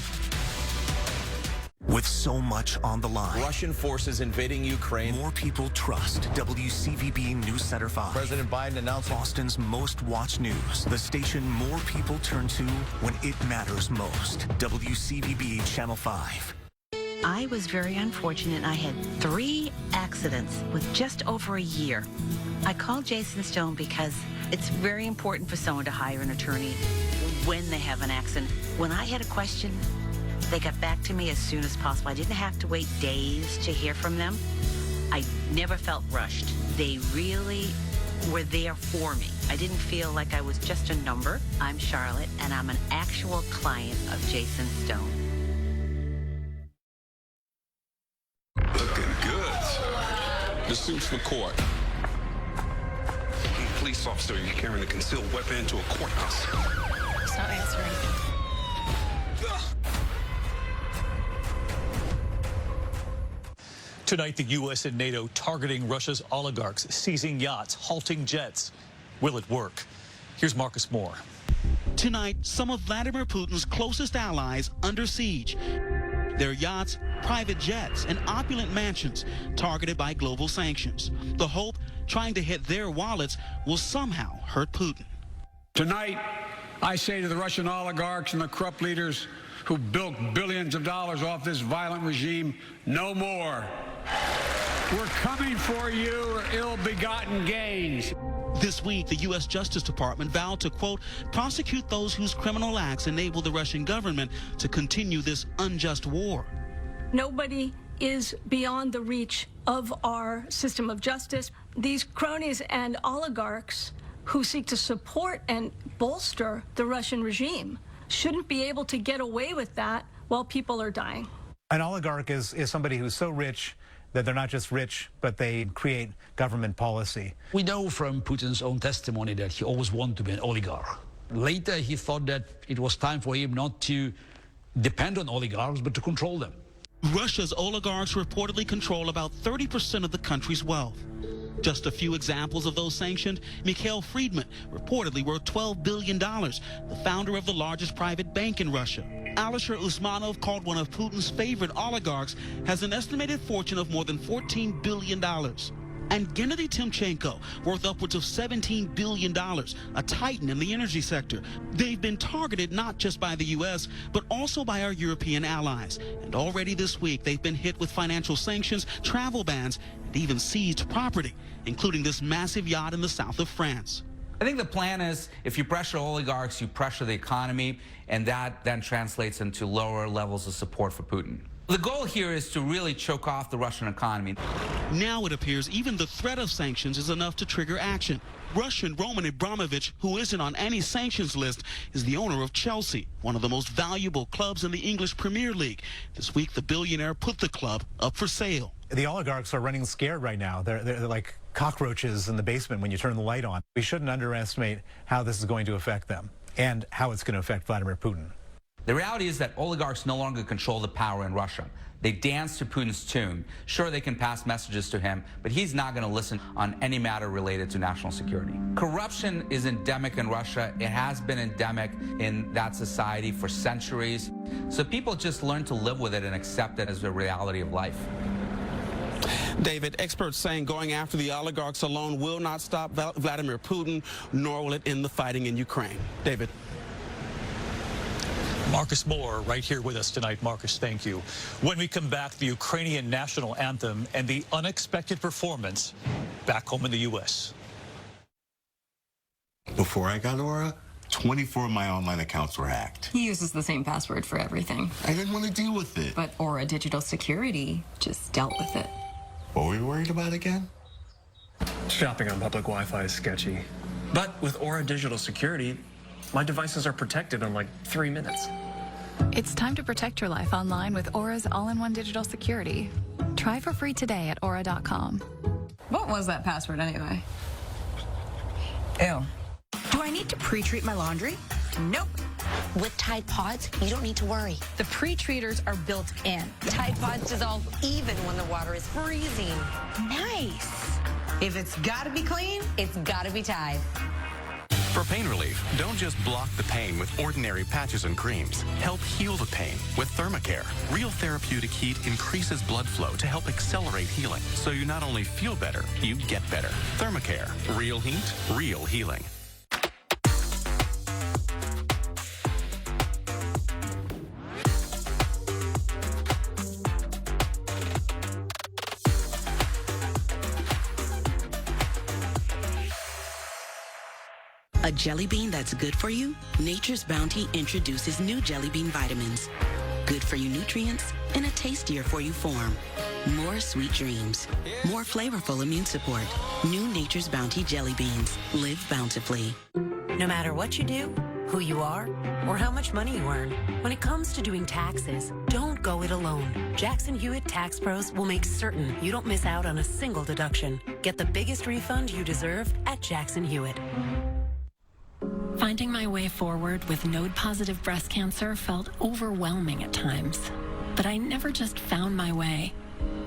With so much on the line. Russian forces invading Ukraine. More people trust WCVB News Center 5. President Biden announced Boston's most watched news. The station more people turn to when it matters most. WCVB Channel 5. I was very unfortunate. I had 3 accidents with just over a year. I called Jason Stone because it's very important for someone to hire an attorney when they have an accident. When I had a question, they got back to me as soon as possible. I didn't have to wait days to hear from them. I never felt rushed. They really were there for me. I didn't feel like I was just a number. I'm Charlotte, and I'm an actual client of Jason Stone. Looking good. The suit's for court. Police officer, you're carrying a concealed weapon into a courthouse. It's not answering. Tonight, the U.S. and NATO targeting Russia's oligarchs, seizing yachts, halting jets. Will it work? Here's Marcus Moore. Tonight, some of Vladimir Putin's closest allies under siege. Their yachts, private jets, and opulent mansions targeted by global sanctions. The hope, trying to hit their wallets, will somehow hurt Putin. Tonight, I say to the Russian oligarchs and the corrupt leaders who built billions of dollars off this violent regime, no more. We're coming for you, ill-begotten gains. This week, the U.S. Justice Department vowed to, quote, prosecute those whose criminal acts enable the Russian government to continue this unjust war. Nobody is beyond the reach of our system of justice. These cronies and oligarchs who seek to support and bolster the Russian regime shouldn't be able to get away with that while people are dying. An oligarch is somebody who's so rich that they're not just rich, but they create government policy. We know from Putin's own testimony that he always wanted to be an oligarch. Later, he thought that it was time for him not to depend on oligarchs, but to control them. Russia's oligarchs reportedly control about 30% of the country's wealth. Just a few examples of those sanctioned: Mikhail Friedman, reportedly worth $12 billion, the founder of the largest private bank in Russia. Alisher Usmanov, called one of Putin's favorite oligarchs, has an estimated fortune of more than $14 billion. And Gennady Timchenko, worth upwards of $17 billion, a titan in the energy sector. They've been targeted not just by the U.S., but also by our European allies. And already this week, they've been hit with financial sanctions, travel bans, and even seized property, including this massive yacht in the south of France. I think the plan is, if you pressure oligarchs, you pressure the economy, and that then translates into lower levels of support for Putin. The goal here is to really choke off the Russian economy. Now it appears even the threat of sanctions is enough to trigger action. Russian Roman Abramovich, who isn't on any sanctions list, is the owner of Chelsea, one of the most valuable clubs in the English Premier League. This week, the billionaire put the club up for sale. The oligarchs are running scared right now. They're like cockroaches in the basement when you turn the light on. We shouldn't underestimate how this is going to affect them and how it's going to affect Vladimir Putin. The reality is that oligarchs no longer control the power in Russia. They dance to Putin's tune. Sure, they can pass messages to him, but he's not going to listen on any matter related to national security. Corruption is endemic in Russia. It has been endemic in that society for centuries. So people just learn to live with it and accept it as the reality of life. David, experts saying going after the oligarchs alone will not stop Vladimir Putin, nor will it end the fighting in Ukraine. David. Marcus Moore right here with us tonight. Marcus, thank you. When we come back, the Ukrainian national anthem and the unexpected performance back home in the U.S. Before I got Aura, 24 of my online accounts were hacked. He uses the same password for everything. I didn't want to deal with it. But Aura Digital Security just dealt with it. What were you worried about again? Shopping on public Wi-Fi is sketchy. But with Aura Digital Security, my devices are protected in like 3 minutes. It's time to protect your life online with Aura's all-in-one digital security. Try for free today at Aura.com. What was that password anyway? Ew. Do I need to pre-treat my laundry? Nope. With Tide Pods, you don't need to worry. The pre-treaters are built in. Tide Pods dissolve even when the water is freezing. Nice. If it's gotta be clean, it's gotta be Tide. For pain relief, don't just block the pain with ordinary patches and creams. Help heal the pain with Thermacare. Real therapeutic heat increases blood flow to help accelerate healing. So you not only feel better, you get better. Thermacare. Real heat, real healing. A jelly bean that's good for you? Nature's Bounty introduces new jelly bean vitamins. Good for you nutrients in a tastier for you form. More sweet dreams. More flavorful immune support. New Nature's Bounty jelly beans. Live bountifully. No matter what you do, who you are, or how much money you earn, when it comes to doing taxes, don't go it alone. Jackson Hewitt Tax Pros will make certain you don't miss out on a single deduction. Get the biggest refund you deserve at Jackson Hewitt. Finding my way forward with node-positive breast cancer felt overwhelming at times. But I never just found my way.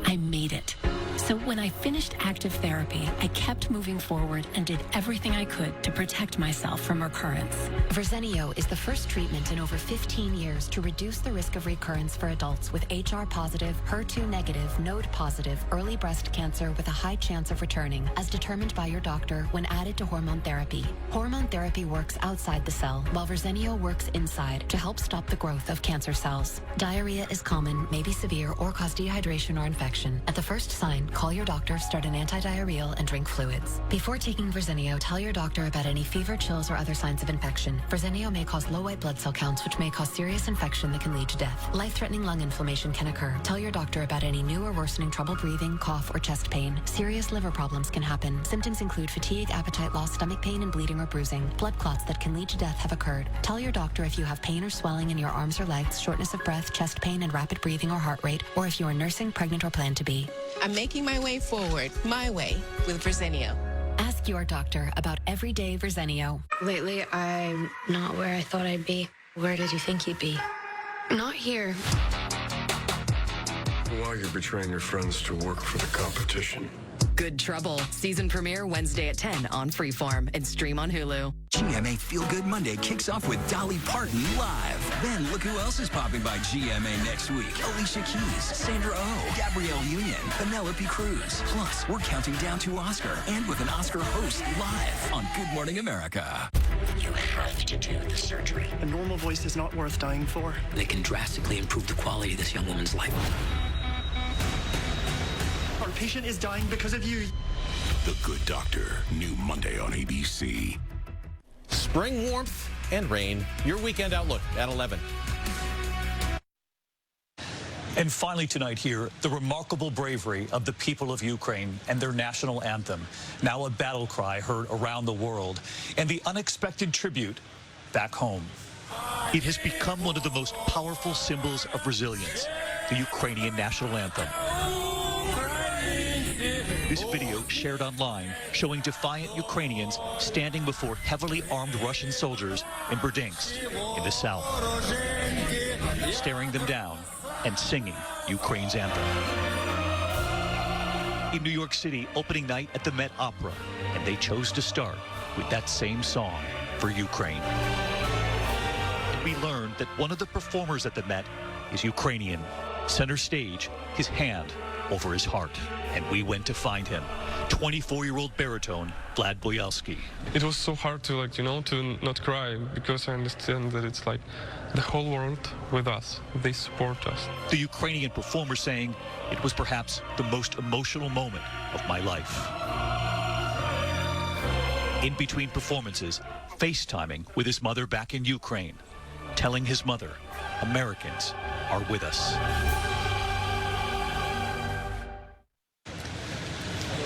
I made it. So when I finished active therapy, I kept moving forward and did everything I could to protect myself from recurrence. Verzenio is the first treatment in over 15 years to reduce the risk of recurrence for adults with HR-positive, HER2-negative, node-positive, early breast cancer with a high chance of returning, as determined by your doctor when added to hormone therapy. Hormone therapy works outside the cell, while Verzenio works inside to help stop the growth of cancer cells. Diarrhea is common, may be severe, or cause dehydration or infection. At the first sign, call your doctor, start an antidiarrheal, and drink fluids. Before taking Verzenio, tell your doctor about any fever, chills, or other signs of infection. Verzenio may cause low white blood cell counts, which may cause serious infection that can lead to death. Life-threatening lung inflammation can occur. Tell your doctor about any new or worsening trouble breathing, cough, or chest pain. Serious liver problems can happen. Symptoms include fatigue, appetite loss, stomach pain, and bleeding or bruising. Blood clots that can lead to death have occurred. Tell your doctor if you have pain or swelling in your arms or legs, shortness of breath, chest pain, and rapid breathing or heart rate, or if you are nursing, pregnant, or plan to be. I'm making my way forward, my way, with Verzenio. Ask your doctor about everyday Verzenio. Lately, I'm not where I thought I'd be. Where did you think you'd be? Not here. Why you're betraying your friends to work for the competition? Good Trouble. Season premiere Wednesday at 10 on Freeform and stream on Hulu. GMA Feel Good Monday kicks off with Dolly Parton live. Then look who else is popping by GMA next week. Alicia Keys, Sandra Oh, Gabrielle Union, Penelope Cruz. Plus, we're counting down to Oscar and with an Oscar host live on Good Morning America. You have to do the surgery. A normal voice is not worth dying for. They can drastically improve the quality of this young woman's life. Our patient is dying because of you. The Good Doctor, new Monday on ABC. Spring warmth and rain. Your weekend outlook at 11. And finally tonight here, the remarkable bravery of the people of Ukraine and their national anthem, now a battle cry heard around the world, and the unexpected tribute back home. It has become one of the most powerful symbols of resilience, the Ukrainian national anthem. This video shared online showing defiant Ukrainians standing before heavily armed Russian soldiers in Berdyansk in the south, staring them down and singing Ukraine's anthem. In New York City, opening night at the Met Opera, and they chose to start with that same song for Ukraine. And we learned that one of the performers at the Met is Ukrainian. Center stage, his hand over his heart. And we went to find him, 24-year-old baritone Vlad Boyalsky. It was so hard to, to not cry, because I understand that it's like the whole world with us. They support us. The Ukrainian performer saying, it was perhaps the most emotional moment of my life. In between performances, FaceTiming with his mother back in Ukraine, telling his mother, Americans are with us.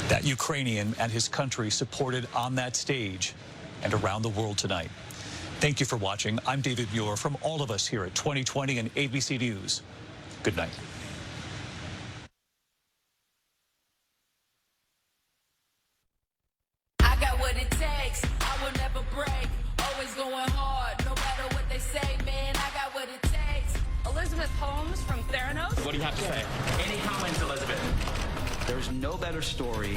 That Ukrainian and his country supported on that stage and around the world tonight. Thank you for watching. I'm David Muir from all of us here at 2020 and ABC News. Good night. I got what it takes. I will never break. Always going hard, no matter what they say, man. I got what it takes. Elizabeth Holmes from Theranos. What do you have to say? Any comments, Elizabeth? There's no better story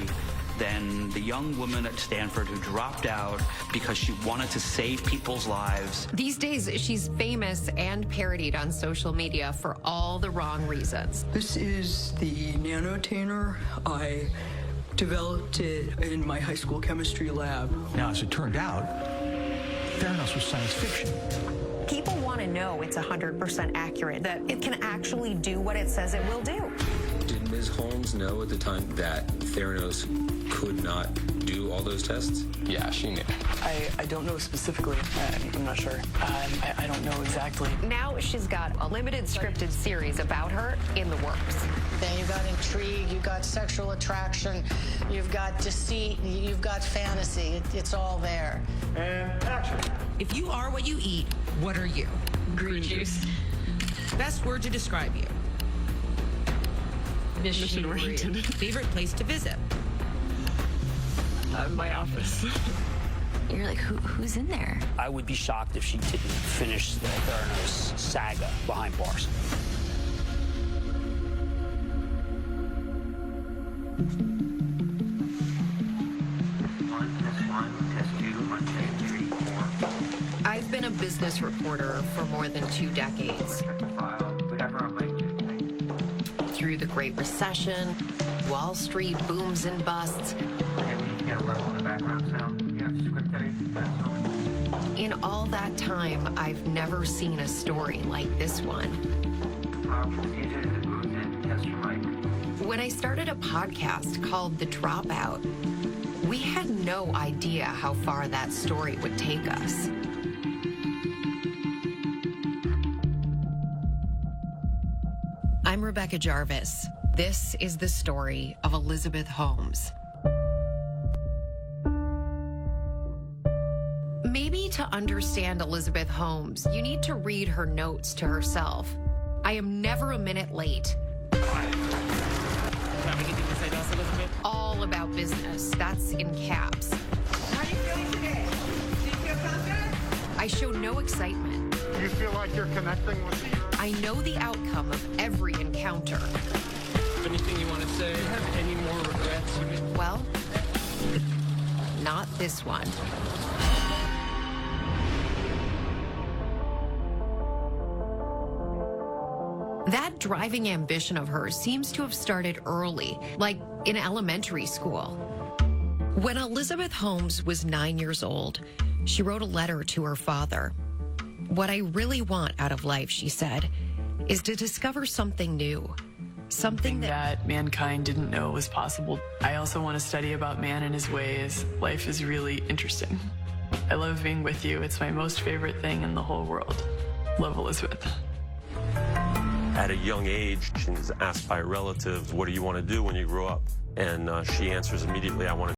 than the young woman at Stanford who dropped out because she wanted to save people's lives. These days, she's famous and parodied on social media for all the wrong reasons. This is the nanotainer. I developed it in my high school chemistry lab. Now, as it turned out, Theranos was science fiction. People want to know it's 100% accurate, that it can actually do what it says it will do. Did Ms. Holmes know at the time that Theranos could not do all those tests? Yeah, she knew. I don't know specifically. I'm not sure. I don't know exactly. Now she's got a limited scripted series about her in the works. Then you've got intrigue, you've got sexual attraction, you've got deceit, you've got fantasy. It's all there. And action. If you are what you eat, what are you? Green juice. Best word to describe you. Mission-oriented. Favorite place to visit? My office. You're like, who's in there? I would be shocked if she didn't finish the Theranos saga behind bars. I've been a business reporter for more than 2 decades. Through the Great Recession, Wall Street booms and busts. In all that time, I've never seen a story like this one. When I started a podcast called The Dropout, we had no idea how far that story would take us. I'm Rebecca Jarvis. This is the story of Elizabeth Holmes. Maybe to understand Elizabeth Holmes, you need to read her notes to herself. I am never a minute late. All about business. That's in caps. How are you feeling today? Do you feel confident? I show no excitement. Do you feel like you're connecting with me? I know the outcome of every encounter. Anything you want to say? Do you have any more regrets? Well, not this one. That driving ambition of hers seems to have started early, like in elementary school. When Elizabeth Holmes was 9 years old, she wrote a letter to her father. What I really want out of life, she said, is to discover something new. Something that mankind didn't know was possible. I also want to study about man and his ways. Life is really interesting. I love being with you. It's my most favorite thing in the whole world. Love, Elizabeth. At a young age, she's asked by relatives, what do you want to do when you grow up? And she answers immediately, I want